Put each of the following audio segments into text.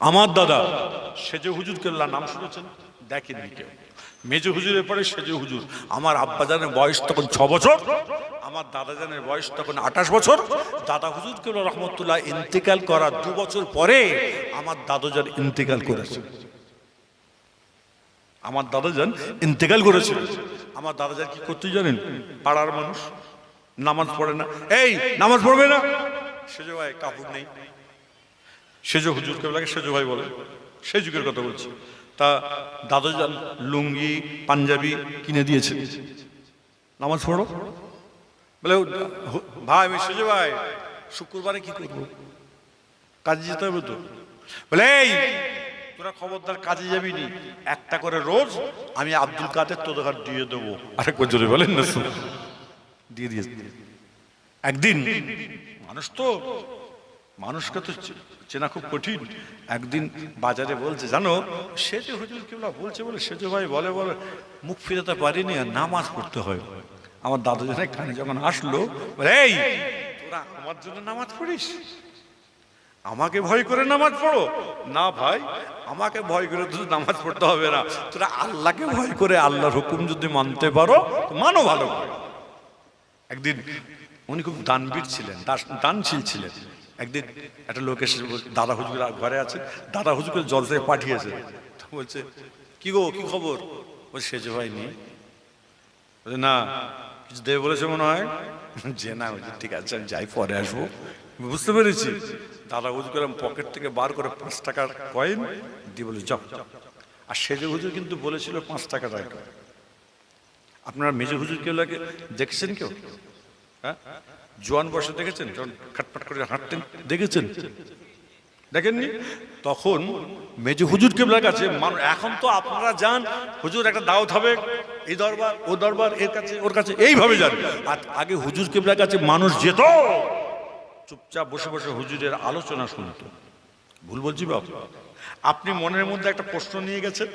আমার দাদা সেজে হুজুর কেল্লা নাম শুনেছেন? দেখেননি কেউ। মেজো হুজুরের পরে সেজে হুজুর। আমার আব্বাজানের বয়স তখন 6 বছর, আমার দাদাজানের বয়স তখন 28 বছর। দাদা হুজুর কেল্লা রহমতুল্লাহ ইন্তেকাল করার 2 বছর পরে আমার দাদাজান ইন্তেকাল করেছে। আমার দাদাজান ইন্তেকাল করেছিল। আমার দাদাজান কি করতে জানেন? পাড়ার মানুষ নামাজ পড়ে না, এই নামাজ পড়বে না, সেজো ভাই কাপড় নেই, সেজো হুজুর কেবলাকে সেজো ভাই বলে, সেই যুগের কথা বলছি। তা দাদাজান লুঙ্গি পাঞ্জাবি কিনে দিয়েছে, নামাজ পড়ো বলে। ভাই আমি সেজো ভাই শুক্রবারে কি করবো, কাজে যেতে হবে তো। বলে এই তোরা খবরদার কাজে যাবি নি, একটা করে রোজ আমি আব্দুল কাদের তোদের ঘর দিয়ে দেবো। আরেকবার জোরে বলেন না, দিয়ে দিয়েছে। একদিন মানুষকে তো চেনা খুব কঠিন। একদিন বাজারে বলছে, জানো সেজে হুজুর কেবলা বলছে বলে সেজে ভাই বলে বলে মুখ ফিরাতে পারিনি, আর নামাজ পড়তে হয়। আমার দাদুজনের কানে যখন আসলো, বলে এই তোরা আমার জন্য নামাজ পড়িস, আমাকে ভয় করে নামাজ পড়ো না? ভাই আমাকে ভয় করে তো নামাজ পড়তে হবে না, তোরা আল্লাহকে ভয় করে আল্লাহর হুকুম যদি মানতে পারো মানো ভালো করে। একদিন উনি খুব দানবীর ছিলেন, দানশীল ছিলেন। একদিন একটা লোক এসে দাদা হুজুর ঘরে আছে, দাদা হুজুরকে জলসায় পাঠিয়েছে। বলছে কি গো কি খবর? বলছে সেজে ভাই নেই। বলছে না কিছু দেবে বলেছে মনে হয়। যে না ঠিক আছে আমি যাই পরে আসবো। বুঝতে পেরেছি। দাদা হুজুর করলাম পকেট থেকে বার করে 5 টাকার কয়েন দিয়ে বলে যাও। আর সেজে হুজুর কিন্তু বলেছিল 5 টাকা রাখো। আপনারা মেজে হুজুর কেউ লাগে দেখেছেন কেউ? হ্যাঁ, জোয়ান বয়সে দেখেছেন যখন খাটপাট করে হাঁটতেন? দেখেছেন? দেখেননি? তখন মেজে হুজুর কেবলার কাছে মানুষ, এখন তো আপনারা যান হুজুর একটা দাওয়াত হবে, এই দরবার ও দরবার, এর কাছে ওর কাছে, এইভাবে যান। আর আগে হুজুর কেবলার কাছে মানুষ যেত, চুপচাপ বসে বসে হুজুরের আলোচনা শুনত। ভুল বলছি বাবু? আপনি মনের মধ্যে একটা প্রশ্ন নিয়ে গেছেন,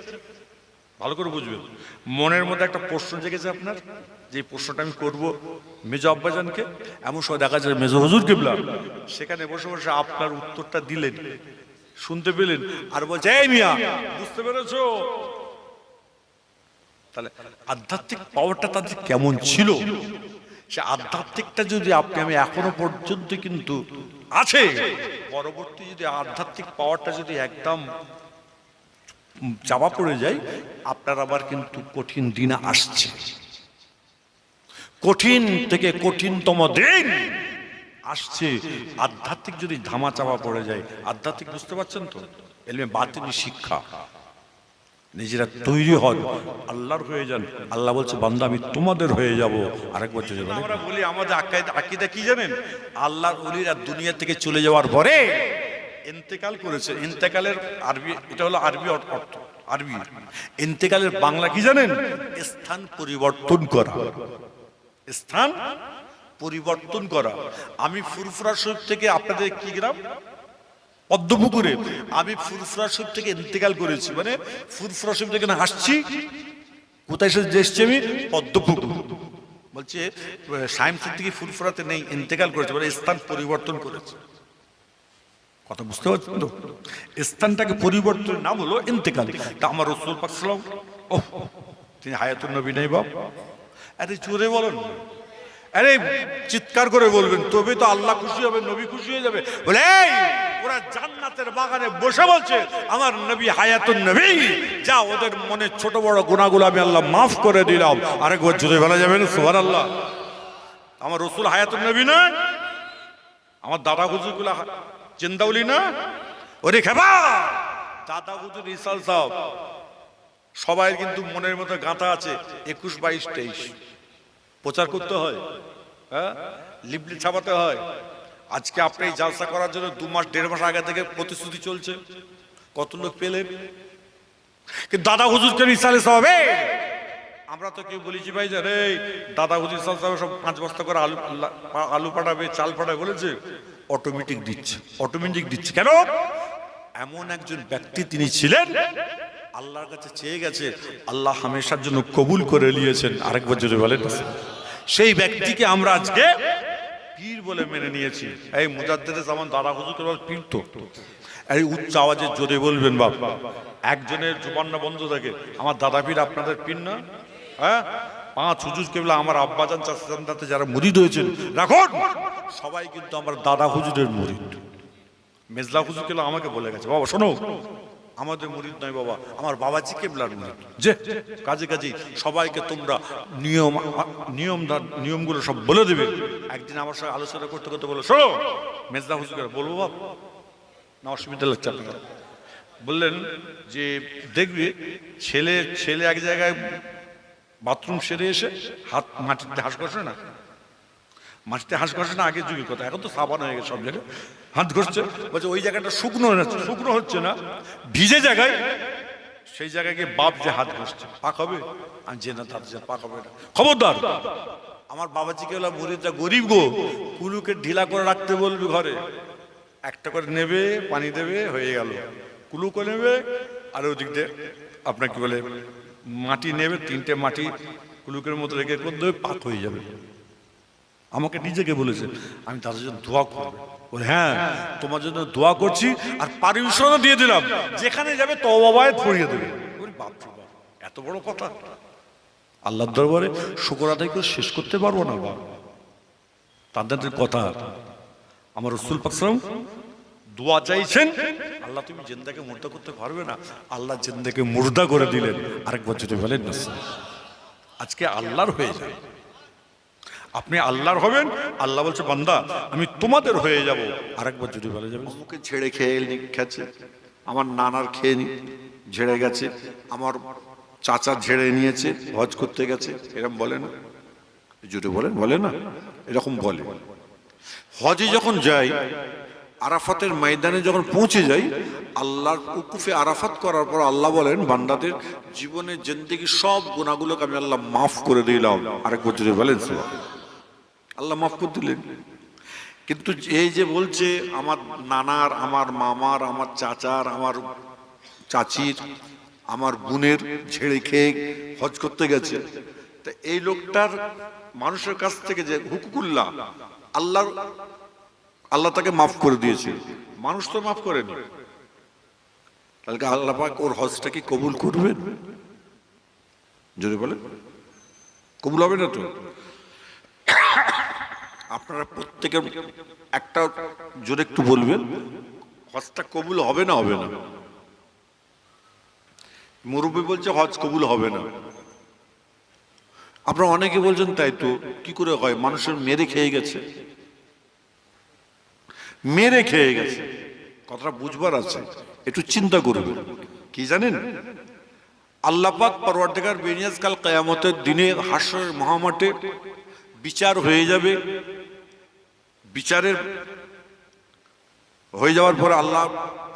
ভালো করে বুঝবেন। মনের মধ্যে একটা প্রশ্ন জেগেছে আপনার, যে প্রশ্নটা আমি করবো মেজো আব্বাজানকে। এমন সময় দেখা যায় মেজো হুজুর কেবলা সেখানে বসে বসে আপনার উত্তরটা দিলেন, শুনতে পেলেন, আর বলছে এই মিয়া বুঝতে পেরেছো? তাহলে আধ্যাত্মিক পাওয়ারটা তাদের কেমন ছিল? সে আধ্যাত্মিকটা যদি আমি এখনো পর্যন্ত কিন্তু আছে, পরবর্তী যদি আধ্যাত্মিক পাওয়ারটা যদি একদম চাপা পড়ে যায়, আপনার আবার কিন্তু কঠিন দিন আসছে। কঠিন থেকে কঠিনতম দিন আসছে আধ্যাত্মিক যদি ধামা চাপা পড়ে যায়। আধ্যাত্মিক বুঝতে পারছেন তো? এলমে বাতিনি শিক্ষা। নিজেরা তৈরি হন, আল্লাহর হয়ে যান। আল্লাহ বলছে বান্দা আমি তোমাদের হয়ে যাব। আরেকবার যদি আমরা বলি আমাদের আকীদা কি জানেন? আল্লাহর ওলিরা দুনিয়া থেকে চলে যাওয়ার পরে ইন্তেকাল করেছে। ইন্তেকালের আরবি, এটা হলো আরবি অর্থ, আরবি। ইন্তেকালের বাংলা কি জানেন? স্থান পরিবর্তন করা। স্থান পরিবর্তন করা। আমি ফুরফুরা শরীফ থেকে আপনাদের কি গ্রাম? পদ্মপুকুরে। আমি ফুরফুরা শরীফ থেকে ইন্তেকাল করেছি, মানে ফুরফুরা শরীফ থেকে আসছি। কোথায় এসেছি আমি? পদ্মপুকুর। বলছে সাইমসুর থেকে ফুরফুরাতে নেই, ইন্তেকাল করেছে, মানে স্থান পরিবর্তন করেছে। কথা বুঝতে পারছেন তো? স্থানটাকে পরিবর্তনের নাম হলো ইন্তেকাল। তা আমার রাসূল পাক সাল্লাল্লাহু আলাইহি ওয়াসাল্লাম তিনি হায়াতুন নবী নাই বাপ? আরে জোরে বলেন, আরে চিৎকার করে বলবেন, তবে তো আল্লাহ খুশি হবে, নবী খুশি হয়ে যাবে। বলে এই ওরা জান্নাতের বাগানে বসে বলছে আমার নবী হায়াতুন নবী, যা ওদের মনে ছোট বড় গুনাহগুলো আমি আল্লাহ মাফ করে দিলাম। আরেকবার জোরে বলা যাবে না সুবহানাল্লাহ? আমার রাসূল হায়াতুন নবী না? আমার দাদা হুজুরগুলা জিন্দাউলি না? ওরে খেবা দাদা হুজুর ইসাল সাহেব সবাই কিন্তু মনের মধ্যে গাঁথা আছে 21, 22, 23 প্রচার করতে হয়, হ্যাঁ, লিফলেট ছাপাতে হয়। আজকে আপনি এই জালসা করার জন্য 2 মাস 1.5 মাস আগে থেকে প্রতিশ্রুতি চলছে, কত লোক পেলেন? কিন্তু দাদা হুজুরকে ইসালে সাহেব, আমরা তো কেউ বলেছি ভাই যে রে দাদা হুজুর ইসাল সাহেব সব 5 বস্তা করে আলু পাঠাবে, চাল পাঠাবে বলেছে। অটোমেটিক দিচ্ছে। কেন? এমন একজন ব্যক্তি তিনি ছিলেন, আল্লাহর কাছে চেয়ে গেছে, আল্লাহ হামেশার জন্য কবুল করে নিয়েছেন। আরেকবার যদি বলেন, সেই ব্যক্তিকে আমরা আজকে পীর বলে মেনে নিয়েছি। এই মুজাদ্দেদে জামান দাদা হুজুরকে বলে পীর। তো এই উচ্চ আওয়াজে জোরে বলবেন বাবা। একজনের জুবান না বন্ধ থাকে। আমার দাদা পীর আপনাদের পীর না? হ্যাঁ, 5 হুজুর কেবলা আমার আব্বাজান চাচাজান তাতে যারা মুরিদ হয়েছেন রাখুন, সবাই কিন্তু আমার দাদা হুজুরের মুরিদ। মেজলা হুজুর কেবলা আমাকে বলে গেছে, বাবা শোনো, আমাদের মুরিদ নয় বাবা, আমার বাবাজি কেবলার মুরিদ। যে কাজে কাজে সবাইকে তোমরা নিয়মগুলো সব বলে দেবে। একদিন আমার সঙ্গে আলোচনা করতে করতে বলো, শোনো মেজলা হুজুর, বলবো বাবা না অসুবিধা লাগছে আপনার? বললেন যে দেখবে ছেলে এক জায়গায় বাথরুম সেরে এসে হাত মাটিতে হাঁস ঘষে না, মাটিতে হাঁস ঘষে না, আগের যুগের কথা, এখন তো সাবান হয়ে গেছে সব জায়গায়, হাত ঘষছে। বলছে ওই জায়গাটা শুকনো হচ্ছে না, ভিজে জায়গায়, সেই জায়গায় গিয়ে বাপ যে হাত ঘষছে, পাক হবে? আমি যে না তার পাক হবে না, খবরদার। আমার বাবাজিকে বলা মুরিদরা গরিব গো, কুলুকে ঢিলা করে রাখতে বলবি ঘরে, একটা করে নেবে পানি দেবে, হয়ে গেল। কুলু করে নেবে, আর ওই দিক দিয়ে আপনার কি বলে মাটি নেবে, 3টে মাটি কুলুকের মতো রেখে করে দেবে, পাক হয়ে যাবে। আমাকে নিজেকে বলেছে আমি তাদের জন্য দোয়া করবো। বলে হ্যাঁ তোমার জন্য দোয়া করছি, আর পারমিশনও দিয়ে দিলাম, যেখানে যাবে তওবায় পড়িয়ে দেবে। বাপ রে বাপ, এত বড় কথা! আল্লাহর দরবারে শুকর আদায় করে শেষ করতে পারবো না বাবা। তাদের কথা আমার রাসূল পাক সাল্লাল্লাহু আলাইহি ওয়াসাল্লাম দোয়া চাইছেন, আল্লাহ তুমি জিন্দাকে মুর্দা করতে পারবে না, আল্লাহ জিন্দাকে মুর্দা করে দিলেন। আরেকবার যদি বলেন না, আজকে আল্লাহর হয়ে যায়, আপনি আল্লাহর হবেন, আল্লাহ বলছে বান্দা আমি তোমাদের হয়ে যাব। আরেকবার যদি বলে যাবে অমুকে ঝেড়ে খেয়ে গেছে, আমার নানার খেয়ে ঝেড়ে গেছে, আমার চাচা ঝেড়ে নিয়েছে, হজ করতে গেছে, এরকম বলে না? জুড়ে বলে না, এরকম বলে। হজে যখন যাই, আরাফাতের ময়দানে যখন পৌঁছে যাই, আল্লাহর উকুফে আরাফাত করার পর আল্লাহ বলেন বান্দাদের জীবনের জিন্দেগি সব গুনাহগুলোকে আমি আল্লাহ মাফ করে দিলাম। আরেকবার জুড়ে বলেন, আল্লাহ মাফ করে দিলেন। কিন্তু এই যে বলছে আমার নানার, আমার মামার, আমার চাচার, আমার চাচির, আমার বোনের ঝেড়ে খেয়ে হজ করতে গেছে, তা এই লোকটার মানুষের কাছ থেকে যে হুকুকুল্লাহ, আল্লাহ তাকে মাফ করে দিয়েছে, মানুষ তো মাফ করেনি। তাহলে আল্লাহ পাক ওর হজটা কি কবুল করবেন? যদি বলে কবুল হবে না তো? আপনারা প্রত্যেকে একটা জোরে একটু বলবেন, হজটা কবুল হবে না? হবে না? মুরব্বী বলছে হজ কবুল হবে না। আপনারা অনেকে বলছেন তাই তো, কি করে হয়? মানুষের মেরে খেয়ে গেছে, কথাটা বুঝবার আছে, একটু চিন্তা করবেন। কি জানেন, আল্লাহ পাক পরওয়ারদিগার বেনিয়াজ কাল কিয়ামতের দিনে হাশরের মহামাঠে বিচার হয়ে যাবে। বিচারের হয়ে যাওয়ার পরে আল্লাহ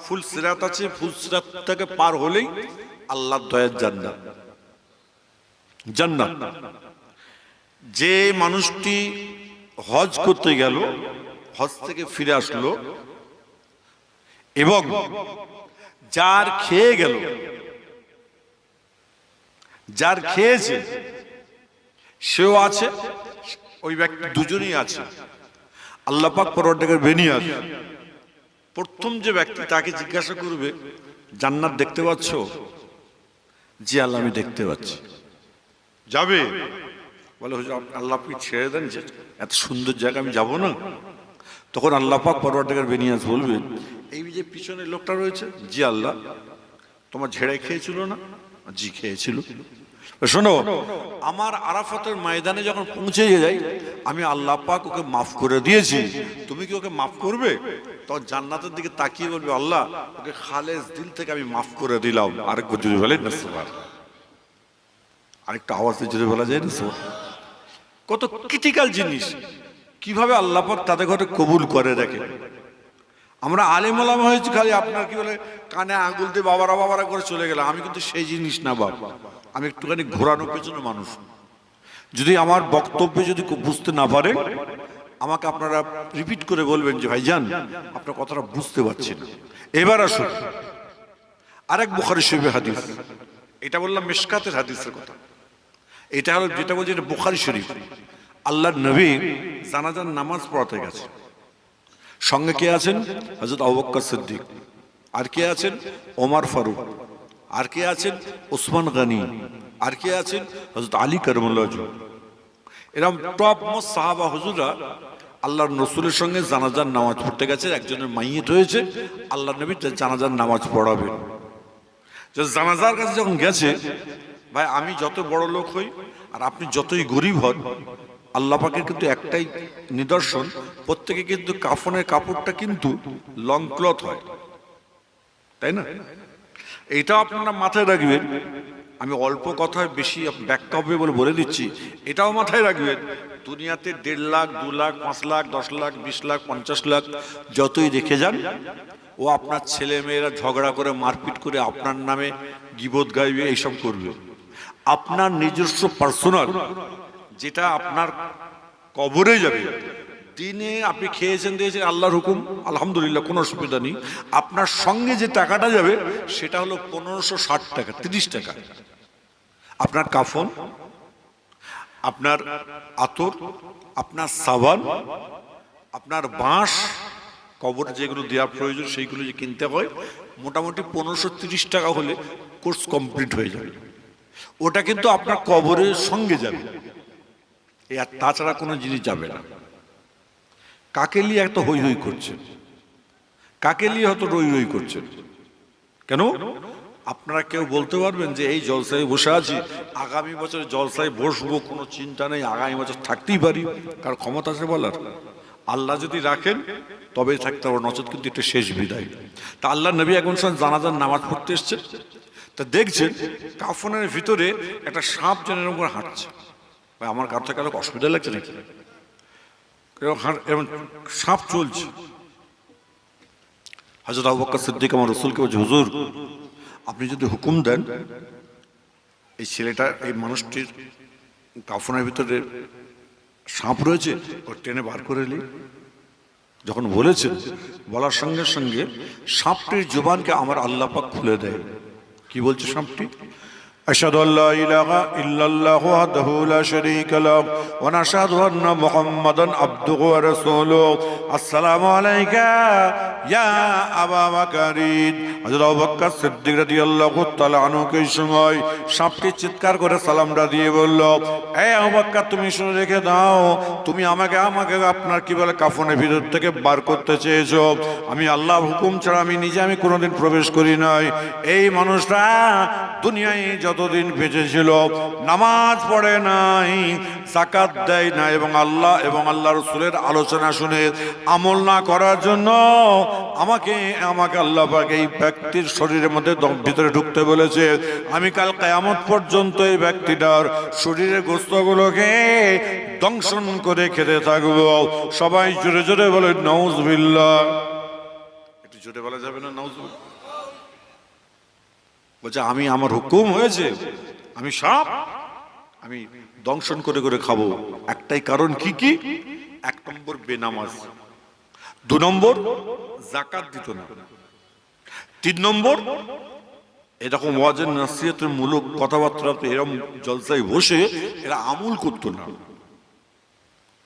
ফুল সিরাত আছে, ফুল সিরাত থেকে পার হলেই আল্লাহর দয়ার জান্নাত। যে মানুষটি হজ করতে গেল, হজ থেকে ফিরে আসলো, এবং যার খেয়ে গেল, যার খেয়েছে সেও আছে, ওই ব্যক্তি দুজনেই আছে। আল্লাহ পাক পরওয়ারদিগার বেনিয়াজ প্রথম যে ব্যক্তি, তাকে জিজ্ঞাসা করবে জান্নাত দেখতে পাচ্ছ? জি আল্লাহ আমি দেখতে পাচ্ছি। যাবে? বলে হুজুর আল্লাহ আপনি ছেড়ে দেন, যে এত সুন্দর জায়গা আমি যাব না? তখন আল্লাহ পাক পরওয়ারদিগার বেনিয়াজ বলবেন, এই যে পিছনে লোকটা রয়েছে, জি আল্লাহ তোমার ঝেড়ে খেয়েছিল না? জি খেয়েছিল। শোনো, আমার আরাফাতের ময়দানে যখন পৌঁছে যাই, আমি আল্লাহ পাক ওকে মাফ করে দিয়েছি, তুমি কি ওকে মাফ করবে? তখন জান্নাতের দিকে তাকিয়ে বলবে আল্লাহ ওকে খালেস দিল থেকে আমি মাফ করে দিলাম। আরেকবার যদি বলেন না সুবহান, আরেকটা আওয়াজে যদি বলা যায় না, কত ক্রিটিক্যাল জিনিস, কিভাবে আল্লাহ পাক তাদের ঘরে কবুল করে দেখে। আমরা আলেম ওলামা হয়েছি, খালি আপনার কি বলে কানে আঙুল দিয়ে বাবারা করে চলে গেলাম। আমি কিন্তু সেই জিনিস না বাবা, আমি একটুখানি ঘোরানো পেছনে মানুষ। যদি আমার বক্তব্যে যদি বুঝতে না পারেন, আমাকে আপনারা রিপিট করে বলবেন যে ভাইজান আপনার কথাটা বুঝতে পারছি না। এবার আসুন আরেক বুখারী শরীফের হাদিস, এটা বললাম মিশকাতের হাদিসের কথা, এটা হলো যেটা বলছে এটা বুখারী শরীফ। আল্লাহর নবী জানাজার নামাজ পড়াতে গেছে, সঙ্গে কে আছেন? হযরত আবু বকর সিদ্দিক আর কে আছেন? ওমর ফারুক। আর কে আছেন? ওসমান গনি। আর কে আছেন? হযরত আলী কাররামাল্লাহু ওয়াজহু। এরকম টপ মোস্ট সাহাবা হুজুররা আল্লাহর রসুলের সঙ্গে জানাজার নামাজ পড়তে গেছে। একজনের মাইয়িত হয়েছে, আল্লাহ নবী জানাজার নামাজ পড়াবেন। জানাজার কাছে যখন গেছে, ভাই আমি যত বড় লোক হই আর আপনি যতই গরিব হন, আল্লাহ পাকের কিন্তু একটাই নিদর্শন, প্রত্যেকে কিন্তু কাফনের কাপড়টা কিন্তু লং ক্লথ হয়, তাই না? এইটা আপনারা মাথায় রাখবেন। আমি অল্প কথায় বেশি ব্যাখ্যা হবে বলে বলে দিচ্ছি, এটাও মাথায় রাখবেন। দুনিয়াতে 1.5 লাখ, 2 লাখ, 5 লাখ, 10 লাখ, 20 লাখ, 50 লাখ যতই রেখে যান, ও আপনার ছেলে মেয়েরা ঝগড়া করে মারপিট করে আপনার নামে গীবত গাইবে, এইসব করবে। আপনার নিজস্ব পার্সোনাল যেটা আপনার কবরে যাবে, দিনে আপনি খেয়েছেন দিয়েছেন আল্লাহর হুকুম, আলহামদুলিল্লাহ, কোনো অসুবিধা নেই। আপনার সঙ্গে যে টাকাটা যাবে সেটা হলো 1560 টাকা, 30 টাকা। আপনার কাফন, আপনার আতর, আপনার সাবান, আপনার বাঁশ, কবর যেগুলো দেওয়ার প্রয়োজন সেইগুলো যে কিনতে হয়, মোটামুটি 1530 টাকা হলে কোর্স কমপ্লিট হয়ে যাবে। ওটা কিন্তু আপনার কবরের সঙ্গে যাবে, আর তাছাড়া কোনো জিনিস যাবে না। কাকে নিয়ে এত হই হই করছেন? কাকে নিয়ে হয়তো রই রই করছেন কেন? আপনারা কেউ বলতে পারবেন যে এই জলসায় বসে আছি, আগামী বছর জলসায় বসবো, কোনো চিন্তা নেই, আগামী বছর থাকতেই পারি? কার ক্ষমতা আছে বলার? আল্লাহ যদি রাখেন তবে থাকতে হবে, নচেত কিন্তু এটা শেষ বিদায়। তা আল্লাহ নবী একজন জানাজার নামাজ পড়তে এসছেন, তা দেখছেন কাফনের ভিতরে একটা সাপ যেন এরকম করে হাঁটছে। ভাই আমার কার থেকে কারো অসুবিধা লাগছে নাকি? এরকম সাপ চলছে। হযরত আবু বকর সিদ্দিক আমার রাসূলকে বলছে, হুজুর আপনি যদি হুকুম দেন, এই ছেলেটা, এই মানুষটির কাফনের ভিতরে সাপ রয়েছে, ও টেনে বার করে নিই। যখন বলেছেন, বলার সঙ্গে সঙ্গে সাপটির জবানকে আমার আল্লাহ পাক খুলে দেয়। কি বলছে সাপটি? আশহাদু আল্লা ইলাহা ইল্লাল্লাহু ওয়াহদাহু লা শারীকা লাহু ওয়া নাশহাদু আন্না মুহাম্মাদান আবদুহু ওয়া রাসূলুহু। আসসালামু আলাইকা ইয়া আবা বকর। হযরত আবু বকর সিদ্দিক রাদিয়াল্লাহু তাআলা আনহুকে এই সময় সাপটি চিৎকার করে সালামটা দিয়ে বলল, এই আবু বকর তুমি শুনে রেখে দাও, তুমি আমাকে আপনার কি বলে কাফনের ভিতর থেকে বার করতে চেয়েছো। আমি আল্লাহর হুকুম ছাড়া আমি নিজে কোনোদিন প্রবেশ করি নাই। এই মানুষটা দুনিয়ায় যতদিন বেঁচে ছিল নামাজ পড়ে নাই, যাকাত দেয় না, এবং আল্লাহ এবং আল্লাহ রাসূলের আলোচনা শুনে আমল না করার জন্য আমাকে আল্লাহ পাক এই ব্যক্তির শরীরের মধ্যে ভিতরে ঢুকতে বলেছে। আমি কাল কিয়ামত পর্যন্ত এই ব্যক্তিটার শরীরের গোশতগুলোকে দংশন করে খেতে থাকবো। সবাই জোরে জোরে বলে নাউযুবিল্লাহ। একটু জোরে বলা যাবে না নাউযুবিল্লাহ? বলছে আমি, আমার হুকুম হয়েছে, আমি সাপ আমি দংশন করে করে খাবো। একটাই কারণ, কি কি? 1 নম্বর বেনামাজ, 2 নম্বর যাকাত দিত না, 3 নম্বর এরকম ওয়াজের নসিহতের মূলক কথাবার্তা এরকম জলসায় বসে এরা আমল করতো না।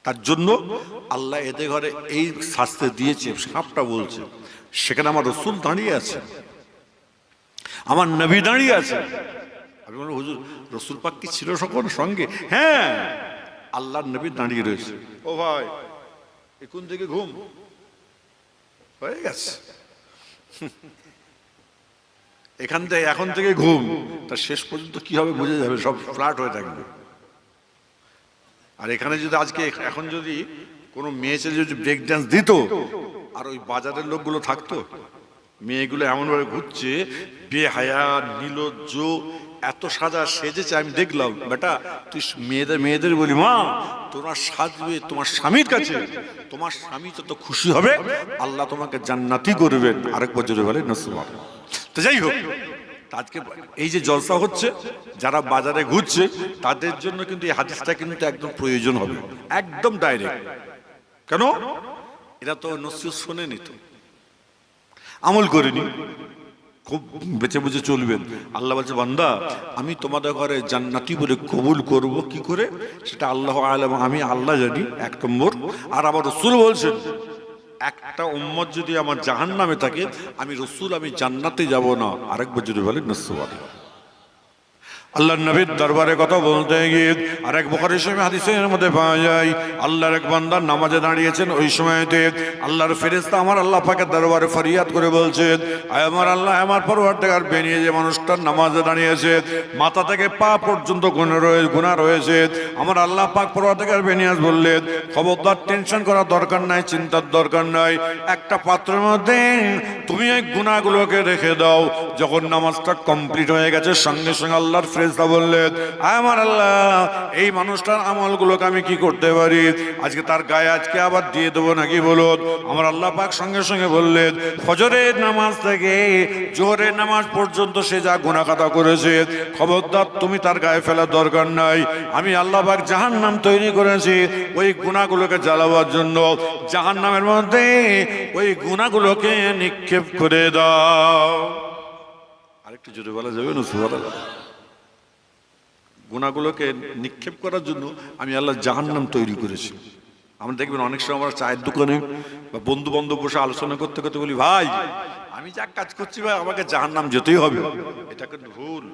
তার জন্য আল্লাহ এদের ঘরে এই শাস্তি দিয়েছে। সাপটা বলছে, সেখানে আমার রাসূল দাঁড়িয়ে আছে, আমার নবী দাঁড়িয়ে আছে। আমি বললাম, হুজুর রাসূল পাক কি ছিল সকল সঙ্গে? হ্যাঁ, আল্লাহর নবী দাঁড়িয়ে রয়েছে। ও ভাই, এখন থেকে ঘুম হয়ে গেছে, এখন থেকে ঘুম, তার শেষ পর্যন্ত কি হবে বুঝে যাবে, সব ফ্ল্যাট হয়ে থাকবে। আর এখানে যদি আজকে এখন যদি কোনো মেয়ে ছেলে যদি ব্রেক ডান্স দিত, আর ওই বাজারের লোকগুলো থাকতো, মেয়েগুলো এমনভাবে ঘুরছে, বেহায়া নির্লজ্জ, এত সাজা সেজেছে। আমি দেখলাম, বেটা তুই মেয়েদের বলি, মা তোমরা সাজবে তোমার স্বামীর কাছে, তোমার স্বামী যত খুশি হবে আল্লাহ তোমাকে জান্নাতি করবেন। আরেক বছরে বলে নসুমা। তো যাই হোক, আজকে এই যে জলসা হচ্ছে, যারা বাজারে ঘুরছে তাদের জন্য কিন্তু এই হাদিসটা কিন্তু একদম প্রয়োজন হবে, একদম ডাইরেক্ট। কেন? এরা তো নসিহত শোনেনি, তো আমল করেনি, খুব বেঁচে বুঝে চলবেন। আল্লাহ বলছে, বান্দা আমি তোমাদের ঘরে জান্নাতি বলে কবুল করব কি করে, সেটা আল্লাহ আলাম, আমি আল্লাহ জানি, 1 নম্বর। আর আবার রাসূল বলছেন, একটা উম্মত যদি আমার জাহান্নামে থাকে, আমি রসুল আমি জান্নাতে যাব না। আরেকবার যদি বলেন না সুবহানাল্লাহ। আল্লাহর নবীর দরবারে কথা বলতে গিয়ে আরেক বুখারী শরীফ হাদিসের মধ্যে পাওয়া যায়, আল্লাহর এক বান্দা নামাজে দাঁড়িয়েছেন। ওই সময়তে আল্লাহর ফেরেশতা আমার আল্লাহ পাকের দরবারে ফরিয়াদ করে বলছেন, আয় আমার আল্লাহ, আমার পরওয়ারদিগার, বেরিয়ে যে মানুষটা নামাজে দাঁড়িয়েছে মাথা থেকে পা পর্যন্ত গুনাহ রয়েছে। আমার আল্লাহ পাক পরওয়ারদিগার বেনিয়াজ বললেন, খবরদার, টেনশন করার দরকার নাই, চিন্তার দরকার নাই। একটা পাত্রের মধ্যে তুমি এই গুনাহগুলোকে রেখে দাও। যখন নামাজটা কমপ্লিট হয়ে গেছে, সঙ্গে সঙ্গে আল্লাহর ফেরেশতা বললেন, আমার আল্লাহ, এই মানুষটার আমলগুলোকে আমি কি করতে পারি? আজকে তার গায়ে আজকে আবার দিয়ে দেবো নাকি বলুন? আমার আল্লাহ পাক সঙ্গে সঙ্গে বললেন, ফজরের নামাজ থেকে জোহরের নামাজ পর্যন্ত সে যা গুনাহ খাতা করেছে, খবরদার তুমি তার গায়ে ফেলার দরকার নাই। আমি আল্লাহ পাক জাহান্নাম তৈরি করেছি ওই গুনাহগুলোকে জ্বালাবার জন্য। জাহান্নামের মধ্যে ওই গুনাহগুলোকে নিক্ষেপ করে দাও। আরেকটু জোরে বলা যাবে না সুবহানাল্লাহ? গুনাহগুলোকে নিক্ষেপ করার জন্য আমি আল্লাহ জাহান্নাম তৈরি করেছি। আমরা দেখবেন অনেক সময় আমরা চায়ের দোকানে বা বন্ধু বান্ধব বসে আলোচনা করতে করতে বলি, ভাই আমি যা কাজ করছি ভাই, আমাকে জাহান্নাম যেতেই হবে। এটা কিন্তু ভুল,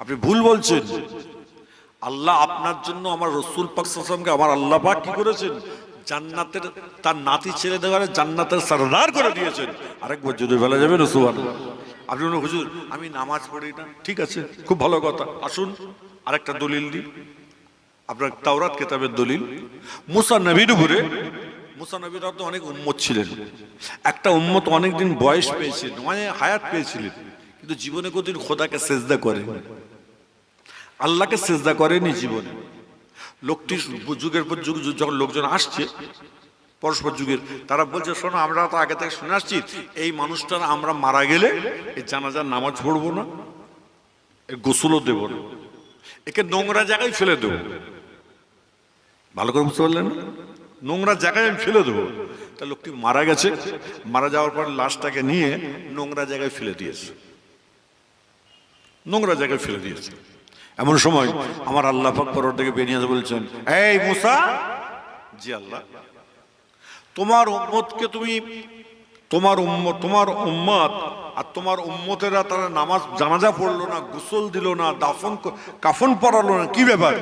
আপনি ভুল বলছেন। আল্লাহ আপনার জন্য, আমার রসুল পাক সাল্লাল্লাহু আলাইহি ওয়াসাল্লামকে আমার আল্লাহ পাক কি করেছেন? জান্নাতের, তার নাতি ছেলে দেওয়ারে জান্নাতের সরদার করে দিয়েছেন। আরেকবার যদি বলা যাবে না সুবহানাল্লাহ? আপনি বলুন, হুজুর আমি নামাজ পড়ি না। ঠিক আছে, খুব ভালো কথা। আসুন আরেকটা দলিল দিই, আপনার তাওরাত কিতাবের দলিল। মুসা নবীর উপরে, মুসা নবীর তো অনেক উম্মত ছিলেন। একটা উম্মত অনেকদিন বয়স পেয়েছিলেন, মানে হায়াত পেয়েছিলেন, কিন্তু জীবনে কোনদিন খোদাকে সেজদা করেন, আল্লাহকে সেজদা করেনি জীবনে। লোকটি যুগের পর যুগ যখন লোকজন আসছে পরস্পর যুগের, তারা বলছে, শোনো আমরা তো আগে থেকে শুনে আসছি, এই মানুষটার আমরা মারা গেলে এই জানাজার নামাজ পড়বো না, এর গোসলও দেব না, একে নোংরা জায়গায় ফেলে দেবো। ভালো করে বুঝতে পারলেন? নোংরা জায়গায় আমি ফেলে দেবো। তা লোকটি মারা গেছে, মারা যাওয়ার পর লাশটাকে নিয়ে নোংরা জায়গায় ফেলে দিয়েছে, নোংরা জায়গায় ফেলে দিয়েছে। এমন সময় আমার আল্লাহ পাক পরওয়ার থেকে বেরিয়ে এসে বলছেন, এই মুসা, জি আল্লাহ, তোমার উম্মতকে তুমি, তোমার উম্মত আর তোমার উম্মতেরা তারা নামাজ জানাজা পড়লো না, গোসল দিল না, কাফন পরালো না, কি ব্যাপার?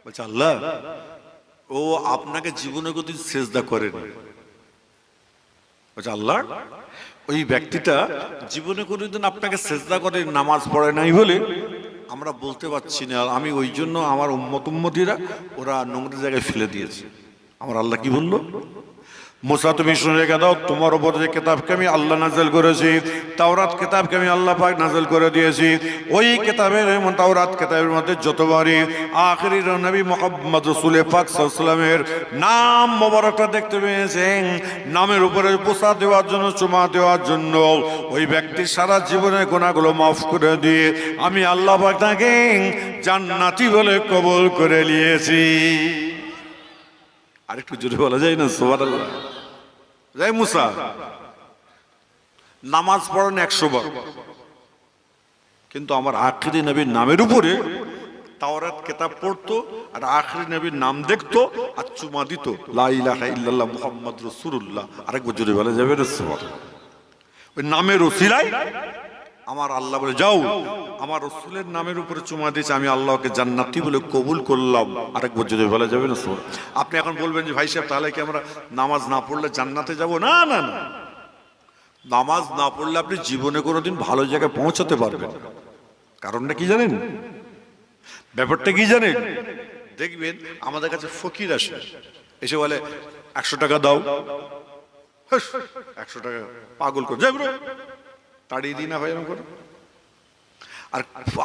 বলছে, আল্লাহ, ও আপনাকে জীবনে কোনদিন সেজদা করেনি। বলছে, আল্লাহ, ওই ব্যক্তিটা জীবনে কোনদিন আপনাকে সেজদা করে, নামাজ পড়ে নাই বলে আমরা বলতে পারছি না। আমি ওই জন্য আমার উম্মতিরা ওরা নোংরা জায়গায় ফেলে দিয়েছে। আমার আল্লাহ কি বললো? মুসা, তুমি শুনে রেখে দাও, তোমার উপর যে কিতাবকে আমি আল্লাহ নাযিল করেছি, তাওরাত কিতাবকে আমি আল্লাহ পাক নাযিল করে দিয়েছি, ওই কিতাবের, তাওরাত কিতাবের মধ্যে যতবারই আখিরি নবী মুহাম্মদ রাসূল পাক সাল্লাল্লাহু আলাইহি ওয়াসাল্লামের নাম মোবারকটা দেখতে পেয়েছেন, নামের উপরে পোছা দেওয়ার জন্য, চুমা দেওয়ার জন্য, ওই ব্যক্তির সারা জীবনের গুনাহগুলো মাফ করে দিয়ে আমি আল্লাহ পাক তাকে জান্নাতি বলে কবুল করে নিয়েছি। আরেকটু জোরে বলা যায় না সুবহানাল্লাহ? যাই মুসা নামাজ পড়েন 100 বার, কিন্তু আমার আখিরি নবীর নামের উপরে তাওরাত কিতাব পড়তো, আর আখিরি নবীর নাম দেখতো আর চুমা দিত, লা ইলাহা ইল্লাল্লাহ মুহাম্মদ রাসূলুল্লাহ। আরেকবার জোরে বলা যাবে না সুবহানাল্লাহ? ওই নামের ওসিলায় আমার আল্লাহ বলে, যাও, আমার রাসূলের নামের উপরে চুমা দিয়েছে, আমি আল্লাহকে জান্নাতি বলে কবুল করলাম। আরেকবার যদি বলা যাবে না সুবহানাল্লাহ? আপনি এখন বলবেন যে, ভাই সাহেব, তাহলে কি আমরা নামাজ না পড়লে জান্নাতে যাব? না না না, নামাজ না পড়লে আপনি জীবনে কোনোদিন ভালো জায়গায় পৌঁছাতে পারবেন না। কারণটা কি জানেন? ব্যাপারটা কি জানেন? দেখবেন আমাদের কাছে ফকির আসে, এসে বলে 100 টাকা দাও। 100 টাকা পাগল করে যাই, তাড়িয়ে দিই না ভাই আমি করে। আর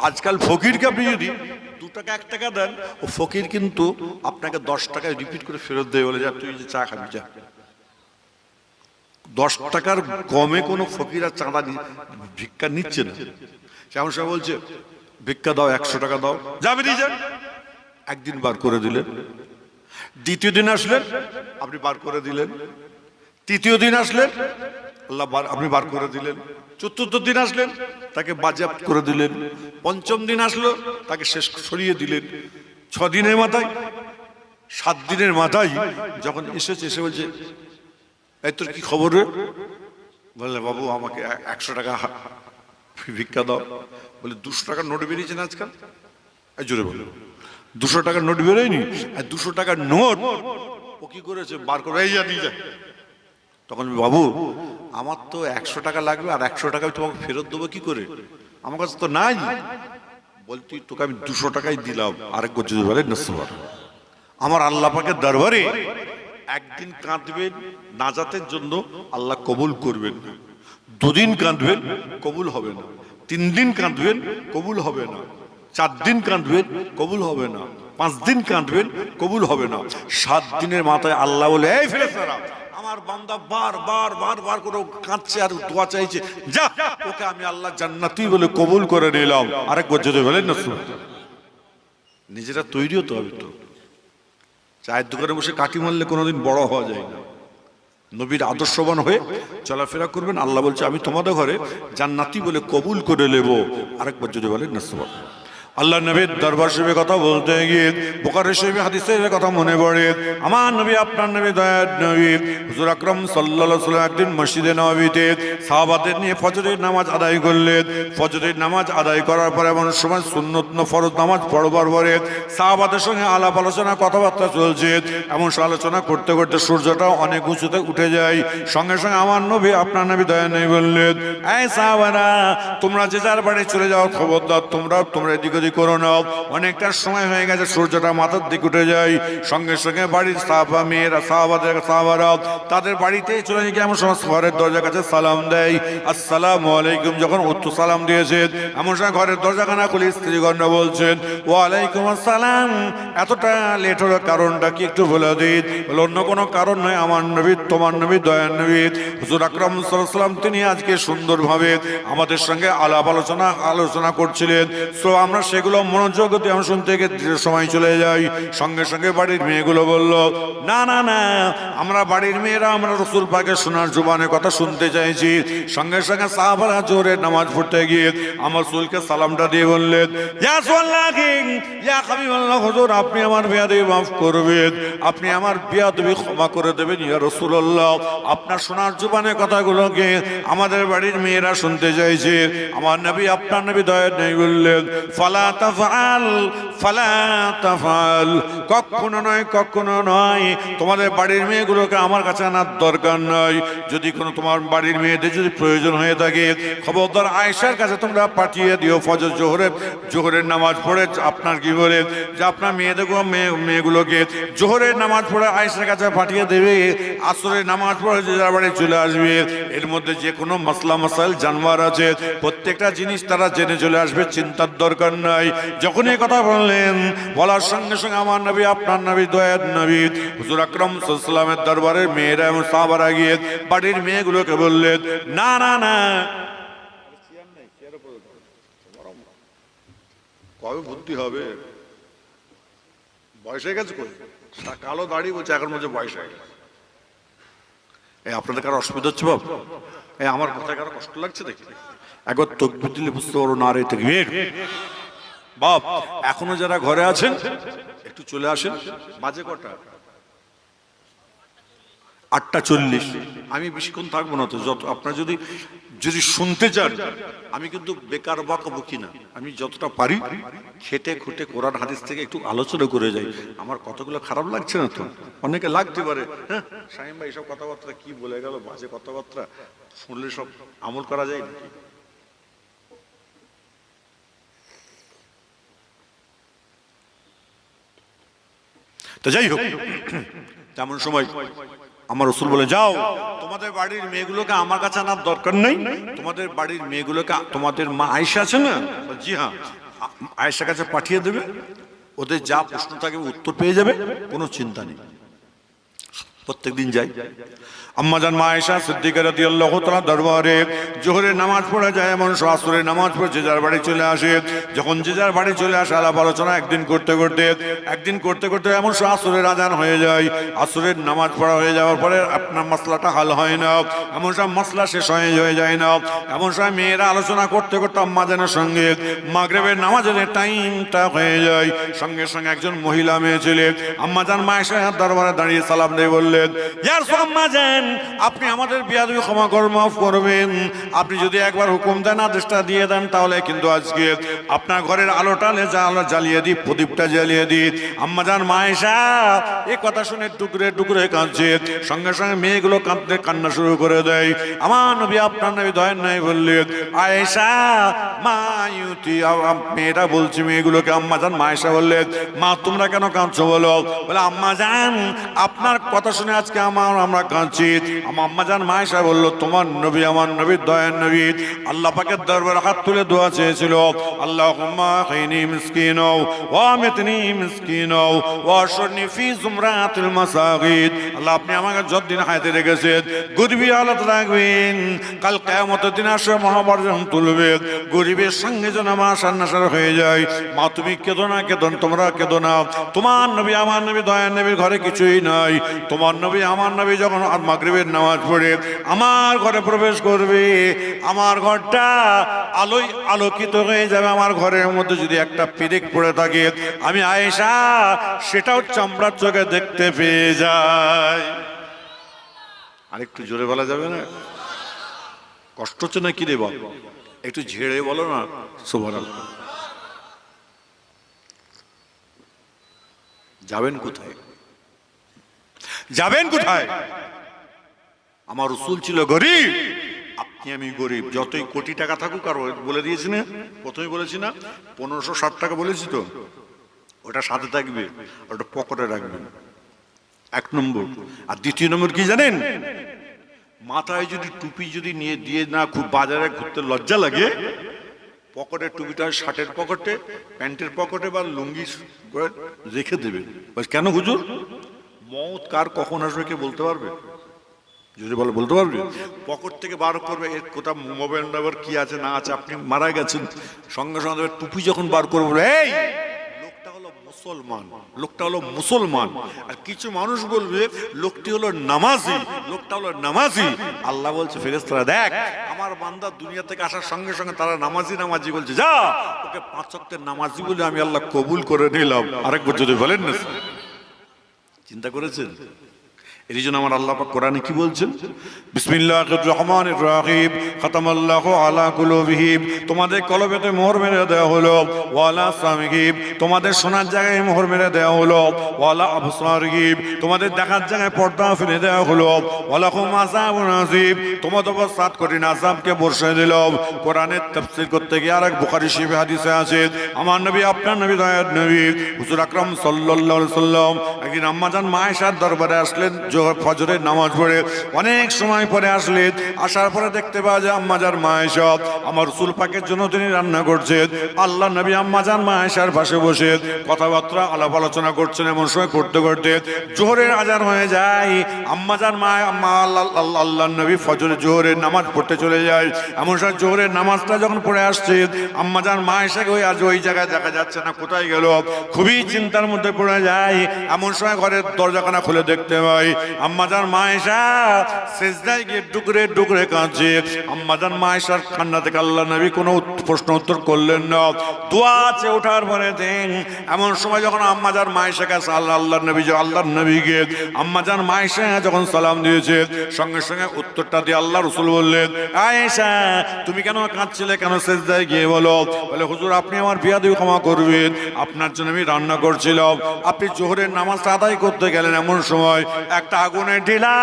আজকাল ফকিরকে আপনি যদি 2 টাকা 1 টাকা দেন, ও ফকির কিন্তু আপনাকে 10 টাকায় রিপিট করে ফেরত দেয়, বলে যা তুই যে চা খাবি যা। 10 টাকার কমে কোনো ফকির আর চাঁদা ভিক্ষা নিচ্ছে না। সেমন সময় বলছে, ভিক্ষা দাও, 100 টাকা দাও, যাবে দিয়ে যান। একদিন বার করে দিলেন, দ্বিতীয় দিন আসলেন, আপনি বার করে দিলেন, তৃতীয় দিন আসলেন, আল্লাহ আপনি বার করে দিলেন, চতুর্থ দিন আসলেন, তাকে বাজেয়াপ্ত করে দিলেন, পঞ্চম দিন আসলো, তাকে শেষ সরিয়ে দিলেন। 6 দিনের মাথায়, 7 দিনের মাথায় যখন এসেছে, এসে বলছে, এই তোর কি খবর রে? বললে বাবু আমাকে 100 টাকা ভিক্ষা দাও। বলে 200 টাকার নোট বেরিয়েছে না আজকাল? এই জোরে বলে 200 টাকার নোট বেরোয়নি? আর 200 টাকার নোট ও কি করেছে, বার করে এই যা নিয়ে যা। তখন বাবু আমার তো 100 টাকা লাগবে, আর 100 টাকা তোমাকে ফেরত দেবো কি করে, আমার কাছে তো নাই। বলতি তোকে আমি 200 টাকাই দিলাম, আরেক যদি বলে নসবার। আমার আল্লাহ পাকের দরবারে একদিন কাঁদবেন নাজাতের জন্য, আল্লাহ কবুল করবেন না। 2 দিন কাঁদবেন, কবুল হবে না। 3 দিন কাঁদবেন, কবুল হবে না। 4 দিন কাঁদবেন, কবুল হবে না। 5 দিন কাঁদবেন, কবুল হবে না। 7 দিনের মাথায় আল্লাহ বলে, এই ফেরেশতারা, আমার বান্দা বার করে কাঁদছে আর দোয়া চাইছে, যা ওকে আমি আল্লাহ জান্নাতি বলে কবুল করে নিলাম। আরেক যদি বলেন না, নিজেরা তৈরি হতে হবে। তো চায়ের দোকানে বসে কাটি মারলে কোনোদিন বড় হওয়া যায় না। নবীর আদর্শবান হয়ে চলাফেরা করবেন। আল্লাহ বলছে আমি তোমাদের ঘরে জান্নাতি বলে কবুল করে নেব। আরেকবার যদি বলেন নসবার। আল্লাহ নবীর দরবার শরীফে কথা বলতে গিয়ে বুখারী শরীফে হাদিসের কথা মনে পড়ে। আমার নবী, আপনার নবী, দয়ার নবী হুজুর আকরাম সাল্লাল্লাহু আলাইহি ওয়াসাল্লাম একদিন মসজিদে নববীতে সাহাবাদের নিয়ে ফজরের নামাজ আদায় করলেন। ফজরের নামাজ আদায় করার পরে এমন সময় সুন্নত না ফরজ নামাজ পড়বার পরে সাহাবাদের সঙ্গে আলাপ আলোচনা কথাবার্তা চলছে। এমন আলোচনা করতে করতে সূর্যটা অনেক উঁচুতে উঠে যায়। সঙ্গে সঙ্গে আমার নবী, আপনার নবী, দয়ার নবী বললেন, এই সাহাবারা, তোমরা যে যার বাড়ি চলে যাও, খবরদার তোমরা এদিকে করো না। অনেকটা সময় হয়ে গেছে, সূর্যটা মাথার দিকে উঠে যায়। সঙ্গে সঙ্গে বাড়ির সাহাবা মেয়েরা, সাহাবারা তাদের বাড়িতে চলে গিয়ে এমন সময় ঘরের দরজার কাছে সালাম দেয়, আসসালামু আলাইকুম। যখন উত্তর সালাম দিয়েছে, এমন সময় ঘরের দরজাখানা খুলে স্ত্রীগণ বলছেন, ওয়ালাইকুম আসসালাম। এতটা লেট হওয়ার কারণটা কি একটু বলে দিন? বলে অন্য কোনো কারণ নয়, আমার নবী, তোমার নবী, দয়ার নবী হুজুর আকরাম সাল্লাল্লাহু আলাইহি ওয়াসাল্লাম তিনি আজকে সুন্দরভাবে আমাদের সঙ্গে আলাপ আলোচনা করছিলেন। সো আমরা সেগুলো মনোযোগ দিয়ে আমরা শুনতে গিয়ে সময় চলে যাই। সঙ্গে সঙ্গে বাড়ির মেয়েগুলো বলল, না না না, আমরা বাড়ির মেয়েরা আমরা রাসূল পাকের সোনার জবানের কথা শুনতে চাইছি। সঙ্গে সঙ্গে সাহাবারা জোরে নামাজ পড়তে গিয়ে আমার রাসূলকে সালামটা দিয়ে বললেন, ইয়া রাসূলুল্লাহ, ইয়া হাবিবাল্লাহ, হুজুর আপনি আমার বেয়াদবি মাফ করবেন, আপনি আমার বেয়াদবি ক্ষমা করে দেবেন ইয়া রাসূলুল্লাহ। আপনার সোনার জবানের কথাগুলোকে আমাদের বাড়ির মেয়েরা শুনতে চাইছে। আমার নবী, আপনার নবী, দয়ার নবী বললেন, ফালা তাফআল, কখনো নয়, তোমাদের বাড়ির মেয়েগুলোকে আমার কাছে আনার দরকার নয়। যদি কোনো তোমার বাড়ির মেয়েদের যদি প্রয়োজন হয়ে থাকে, খবরদার আয়েশার কাছে তোমরা পাঠিয়ে দিও। ফজর জোহরের নামাজ পড়ে আপনার কি বলে যে আপনার মেয়েগুলোকে জোহরের নামাজ পড়ে আয়েশার কাছে পাঠিয়ে দেবে। আসরের নামাজ পড়ে যে যার বাড়ি চলে আসবে। এর মধ্যে যে কোনো মাসলা মাসাইল জানবার আছে, প্রত্যেকটা জিনিস তারা জেনে চলে আসবে, চিন্তার দরকার নাই। যখন এই কথা বললেন, বলার সঙ্গে সঙ্গে আমার নবী, আপনার নবী, দয়ার নবী হুজুর আকরাম সাল্লাল্লাহু আলাইহি ওয়াসাল্লামের দরবারে মেয়েরা এবং সাহাবারা গিয়ে বাড়ির মেয়েগুলোকে বললেন, না না না, কবে বুদ্ধি হবে, বয়স হয়ে গেছে, কালো দাড়ি বলছে এখন বলছে বয়স হয়ে গেছে। এই আপনাদের কারো অসুবিধা হচ্ছে বাবু? এই আমার কথায় কারো কষ্ট লাগছে দেখি? একবার তাকবীর দিলে বুঝতে পারো, নারে তাকবীর। বাপ, এখনো যারা ঘরে আছেন একটু চলে আসেন। বাজে কটা? 8:40। আমি বেশিক্ষণ থাকবো না। তো যত আপনারা যদি শুনতে চান, আমি কিন্তু বেকার বকি না। আমি যতটা পারি খেটে খুঁটে কোরআন হাদিস থেকে একটু আলোচনা করে যাই। আমার কতগুলো খারাপ লাগছে না তো? অনেকে লাগতে পারে, হ্যাঁ শামীম ভাই এইসব কথাবার্তা কি বলে গেল, বাজে কথাবার্তা শুনলে সব আমল করা যায় নাকি? তো যাই হোক, তেমন সময় আমার রাসূল বলে, যাও তোমাদের বাড়ির মেয়েগুলোকে আমার কাছে আনার দরকার নেই। তোমাদের বাড়ির মেয়েগুলোকে তোমাদের মা আয়েশা আছে না, জি হ্যাঁ, আয়েশার কাছে পাঠিয়ে দেবে। ওদের যা প্রশ্ন থাকে উত্তর পেয়ে যাবে, কোনো চিন্তা নেই। প্রত্যেকদিন যাই। আম্মাজান মা আয়েশা সিদ্দিকা রাদিয়াল্লাহু তাআলা দরবারে জোহরের নামাজ পড়া যায়, এমন আসরের নামাজ পড়ে যে যার বাড়ি চলে আসে। যখন যে যার বাড়ি চলে আসে, আলাপ আলোচনা একদিন করতে করতে এমন আসরের আজান হয়ে যায়। আসরের নামাজ পড়া হয়ে যাওয়ার পরে আপনার মাসলাটা হাল হয় না, এমন সব মাসলা শেষ হয়ে যায় না। এমন সময় মেয়েরা আলোচনা করতে করতে আম্মাজানের সঙ্গে মাগরিবের নামাজের টাইমটা হয়ে যায়। সঙ্গে সঙ্গে একজন মহিলা মেয়ে ছেলে আম্মাজান মা আয়েশার দরবারে দাঁড়িয়ে সালাম দিয়ে বললেন, বললেন, ইয়া রাসূলুল্লাহ আম্মা জান, আপনি আমাদের বিয়াদবি ক্ষমা করে মাফ করবেন। আপনি যদি একবার হুকুম দেন, আদেশটা দিয়ে দেন, তাহলে কিন্তু আজকে আপনার ঘরের আলোটা জ্বালিয়ে দিই, প্রদীপটা জ্বালিয়ে দিই। আম্মা জান মা আয়েশা এই কথা শুনে টুকরে টুকরে কাঁদছে। সঙ্গে সঙ্গে মেয়েগুলো কাঁদতে কান্না শুরু করে দেয়। আমার নবী আপনার নবী দয়ার নাই বললেন, আয়েশা মা ইউতি, মেয়েরা বলছে মেয়েগুলোকে। আম্মা জান মা আয়েশা বললেন, মা তোমরা কেন কাঁদছো বলো? বলে আম্মা জান আপনার কথা শুনে আজকে আমরা কাঁদছি। আমার আম্মা জান মা আয়েশা বলল, তোমার নবী আমার নবী দয়ার নবী আল্লাহ পাকের দরবারে হাত তুলে দোয়া চেয়েছিল, আল্লাহুম্মা আহইনি মিসকিনা ওয়া আমিতনি মিসকিনা ওয়া আশরনি ফি জুমরাতিল মাসাগিদ। আল্লাহ আপনি আমাকে যতদিন হায়াতে রেখেছেন গরিবী হালত রাখবেন, কাল কিয়ামতের দিন আসে মহাবর্জন তুলবে, গরিবের সঙ্গে যেন আমার সান্নাসার হয়ে যায়। মা তুমি কেঁদো না, কেঁদো না, তোমরা কেঁদো না। তোমার নবী আমার নবী দয়ার নবীর ঘরে কিছুই নাই। তোমার নবী আমার নবী যখন মাগরিবের নামাজ পড়ে আমার ঘরে প্রবেশ করবে, আমার ঘরটা আলোয় আলোকিত হয়ে যাবে। আমার ঘরের মধ্যে যদি একটা পেরেক পড়ে থাকে, আমি আয়েশা সেটাও চামড়ার চোখে দেখতে পেয়ে যাই। আরেকটু জোরে বলা যাবে না? কষ্ট হচ্ছে না কি রে বল? একটু ঝেড়ে বলো না সুবহানাল্লাহ। যাবেন কোথায়? যাবেন কোথায়? আমার রাসূল ছিল গরিব, আপনি আমি গরিব। যতই কোটি টাকা থাকুক, আর বলে দিয়েছি না, প্রথমে বলেছি না 1560 টাকা বলেছি তো, ওটা সাথে থাকবে, ওটা পকেটে রাখবেন, এক নম্বর। আর দ্বিতীয় নম্বর কি জানেন? মাথায় যদি টুপি যদি নিয়ে দিয়ে না খুব বাজারে ঘুরতে লজ্জা লাগে, পকেটের টুপিটা শার্টের পকেটে, প্যান্টের পকেটে বা লুঙ্গি রেখে দেবেন। কেন হুজুর? মওত কার কখন আসবে কে বলতে পারবে? যদি বলে বলতে পারবে? পকেট থেকে বার করবে, এর কোথাও মোবাইল নাম্বার কি আছে না আছে, আপনি মারা গেছেন, সঙ্গে সঙ্গে টুপি যখন বার করবো, এই লোকটা হলো মুসলমান, লোকটা হলো মুসলমান। আর কিছু মানুষ বলবে লোকটি হলো নামাজি, লোকটা হলো নামাজি। আল্লাহ বলছে ফেরেশতারা, দেখ আমার বান্দা দুনিয়া থেকে আসার সঙ্গে সঙ্গে তারা নামাজি নামাজি বলছে, যা ওকে 5 ওয়াক্তের নামাজি বলে আমি আল্লাহ কবুল করে নিলাম। আরেকবার যদি বলেন না, চিন্তা করেছেন? এই জন্য আমার আল্লাহ পাক কোরআনে কি বলছেন? বিসমিল্লাহির রহমানির রহিম, খাতামাল্লাহু আলা কুলুবিহিম, তোমাদের কলবেতে মোহর মেরে দেওয়া হলো, ওয়ালা সামিহিম, তোমাদের শোনার জায়গায় মোহর মেরে দেওয়া হলো, ওয়ালা আবসারিহিম, তোমাদের দেখার জায়গায় পর্দা ফেলে দেওয়া হলো, ওয়ালাহুম আযাবুন আযীম, তোমাদের উপর 7 কঠিন আযাবকে বর্ষিয়ে দিল। কোরআনের তাফসীর করতে গিয়ে আরেক বুখারী শরীফ হাদিসে আছে, আমার নবী আপনার নবী দয়ার নবী হুজুর আকরাম সাল্লাল্লাহু আলাইহি সাল্লাম একদিন আম্মা জান মা আয়েশার দরবারে আসলেন। ফজরের নামাজ পড়ে অনেক সময় পরে আসলেন। আসার পরে দেখতে পাওয়া যায় আম্মা জান মা আয়েশা আমার রাসূল পাকের জন্য তিনি রান্না করছেন। আল্লাহ নবী আম্মা জান মা আয়েশার পাশে বসে কথাবার্তা আলাপ আলোচনা করছেন। এমন সময় করতে করতে জোহরের আজান হয়ে যায়। আম্মা জান মা আল্লাহ নবী ফজরের জোহরের নামাজ পড়তে চলে যায়। এমন সময় জোহরের নামাজটা যখন পড়ে আসছে, আম্মা জান মা আয়েশাকে ওই জায়গায় দেখা যাচ্ছে না, কোথায় গেল? খুবই চিন্তার মধ্যে পড়ে যায়। এমন সময় ঘরের দরজাখানা খুলে দেখতে পাই আম্মা জান মা আয়েশা সিজদায় গিয়ে ডুকরে ডুকরে কাঁদছে। আম্মা জান মা আয়েশার কান্না থেকে আল্লাহ নবী কোনো প্রশ্ন উত্তর করলেন না। দোয়া আছে ওঠার পরে দেন। এমন সময় যখন আম্মা জান মা আয়েশা কাছে আল্লাহর নবীকে আম্মা জান মা আয়েশা যখন সালাম দিয়েছে, সঙ্গে সঙ্গে উত্তরটা দিয়ে আল্লাহ রাসূল বললেন, আয়েশা তুমি কেন কাঁদছিলে, কেন সিজদায় গিয়ে বলো? বলে হুজুর আপনি আমার বিয়াদবি ক্ষমা করবেন, আপনার জন্য আমি রান্না করছিলাম, আপনি জোহরের নামাজটা আদায় করতে গেলেন, এমন সময় একটা আগুনের ঢিলা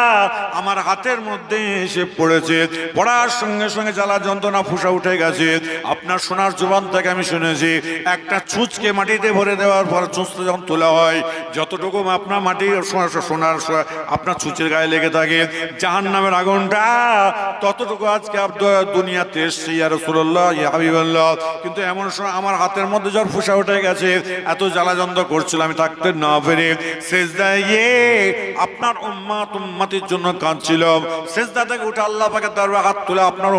আমার হাতের মধ্যে এসে পড়েছে। পড়ার সঙ্গে সঙ্গে জ্বালা যন্ত্রণা ফুসা উঠে গেছে। আপনার সোনার জবান থেকে আমি শুনেছি একটা ছুঁচকে মাটিতে ভরে দেওয়ার পর ছুঁচটা যখন তোলা হয়, যতটুকু আপনার মাটির সোনার আপনার ছুঁচের গায়ে লেগে থাকে, জাহান্নামের আগুনটা ততটুকু আজকে দুনিয়াতে এসছে ইয়া রাসূলুল্লাহ ইয়া হাবিবাল্লাহ। কিন্তু এমন সময় আমার হাতের মধ্যে জ্বর ফুসা উঠে গেছে, এত জ্বালা যন্ত্রণা করছিল, আমি থাকতে না পেরে সিজদায় গিয়ে আপনার উম্মতের জন্য কাঁদছিলাম। সিজদা থেকে উঠে আল্লাহ পাকের দরবারে হাত তুলে আপনার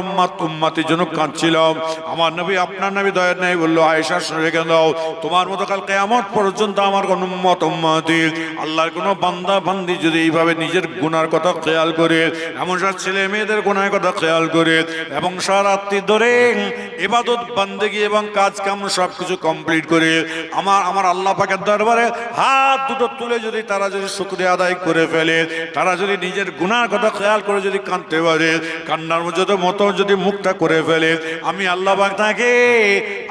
উম্মতের জন্য কাঁদছিলাম। আমার নবী আপনার নবী দয়ার নবী বলল, আয়েশা শুনে কেন দাও, তোমার মতো কাল কিয়ামত পর্যন্ত আমার কোন উম্মতি আল্লাহর কোন বান্দা বান্দি যদি এইভাবে নিজের গুনার কথা খেয়াল করে, এমন সব ছেলে মেয়েদের গুনার কথা খেয়াল করে এবং সারা রাত্রি ধরে ইবাদত বান্দেগি এবং কাজ কাম সবকিছু কমপ্লিট করে আমার আল্লাহ পাকের দরবারে হাত দুটো তুলে যদি তারা যদি শুকরিয়া আদায় করে ফেলে, তারা যদি নিজের গুনার কথা খেয়াল করে যদি কাঁদতে পারে, কান্নার মতো যদি মুখটা করে ফেলে, আমি আল্লাহ পাক তাকে,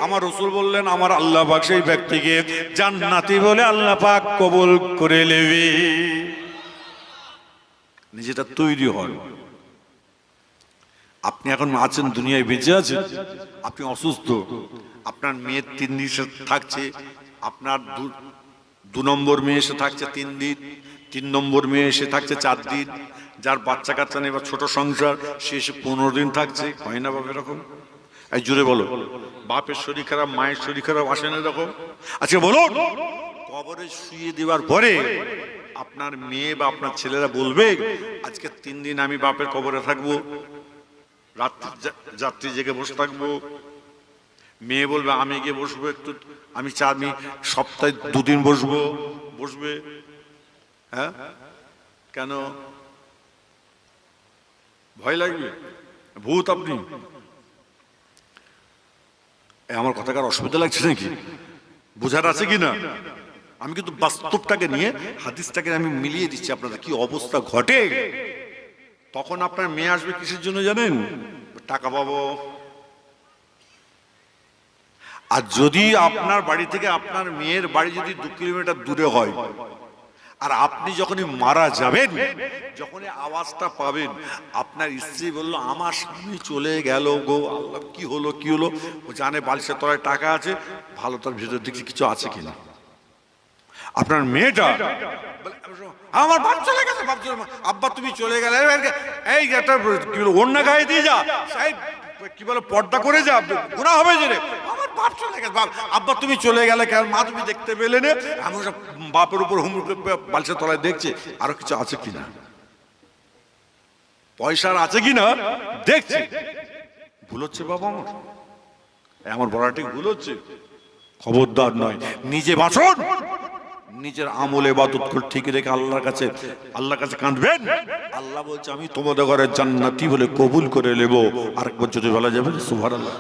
আমার রাসূল বললেন আমার আল্লাহ পাক সেই ব্যক্তিকে জান্নাতি বলে আল্লাহ পাক কবুল করে নেবে। নিজেটা তৈরি হন। আপনি এখন আছেন, দুনিয়ায় বেঁচে আছেন, আপনি অসুস্থ, আপনার মেয়ের 3 দিন থাকছে, আপনার 2 নম্বর মেয়ে এসে থাকছে 3 দিন, 3 নম্বর মেয়ে এসে থাকছে 4 দিন, যার বাচ্চা কাচ্চা নেই বা ছোট সংসার সে এসে 15 দিন থাকছে, হয় না বাবা এরকম? এই জোরে বলো, বাপের শরীর খারাপ, মায়ের শরীর খারাপ, আসে না এরকম? আচ্ছা বলুন, কবরে শুয়ে দেওয়ার পরে আপনার মেয়ে বা আপনার ছেলেরা বলবে আজকে 3 দিন আমি বাপের কবরে থাকবো, রাত্রি জেগে বসে থাকবো? মেয়ে বলবে আমি গিয়ে বসবো একটু, আমি সপ্তাহে 2 দিন বসবে? হ্যাঁ, কেন ভয় লাগবে? ভূত আপনি? আমার কথাকার অসুবিধা লাগছে নাকি? বোঝার আছে কি না? আমি কিন্তু বাস্তবটাকে নিয়ে হাদিসটাকে আমি মিলিয়ে দিচ্ছি আপনাদের কি অবস্থা ঘটে। তখন আপনার মেয়ে আসবে কিসের জন্য জানেন? টাকা পাবো। আর যদি আপনার বাড়ি থেকে আপনার মেয়ের বাড়ি যদি 2 কিলোমিটার দূরে হয়, আর আপনি যখনই মারা যাবেন, যখনই আওয়াজটা পাবেন, আপনার স্ত্রী বললো আমার স্বামী চলে গেল গো, আল্লাহ কি হলো কি হলো, ও জানে বালিশের তলায় টাকা আছে, ভালো তার ভিতর দেখছি কিছু আছে কিনা। আপনার মেয়েটা আমার বাপ চলে গেছে, আব্বা তুমি চলে গেলে, এই একটা কি বলো অন্যা গায়ে দিয়ে যা, কি বলে পর্দা করে যা, গুনাহ হবে যে আমার বাপ চলে গেছে, আব্বা তুমি চলে গেলে কেন, মা তুমি দেখতে পেলে না, আমি বাপের উপর হুমড় বালিশের তলায় দেখছে আরো কিছু আছে কিনা, পয়সার আছে কিনা দেখছে। ভুল হচ্ছে বাবা আমার বড়াটি ভুল হচ্ছে, খবরদার নয়, নিজে বাঁচুন, নিজের আমল ইবাদত করে ঠিক রেখে আল্লাহর কাছে কাঁদবেন। আল্লাহ বলছে আমি তোমাদের ঘরে জান্নাতি বলে কবুল করে নেব। আরেকবার যদি বলা যাবে সুবহানাল্লাহ,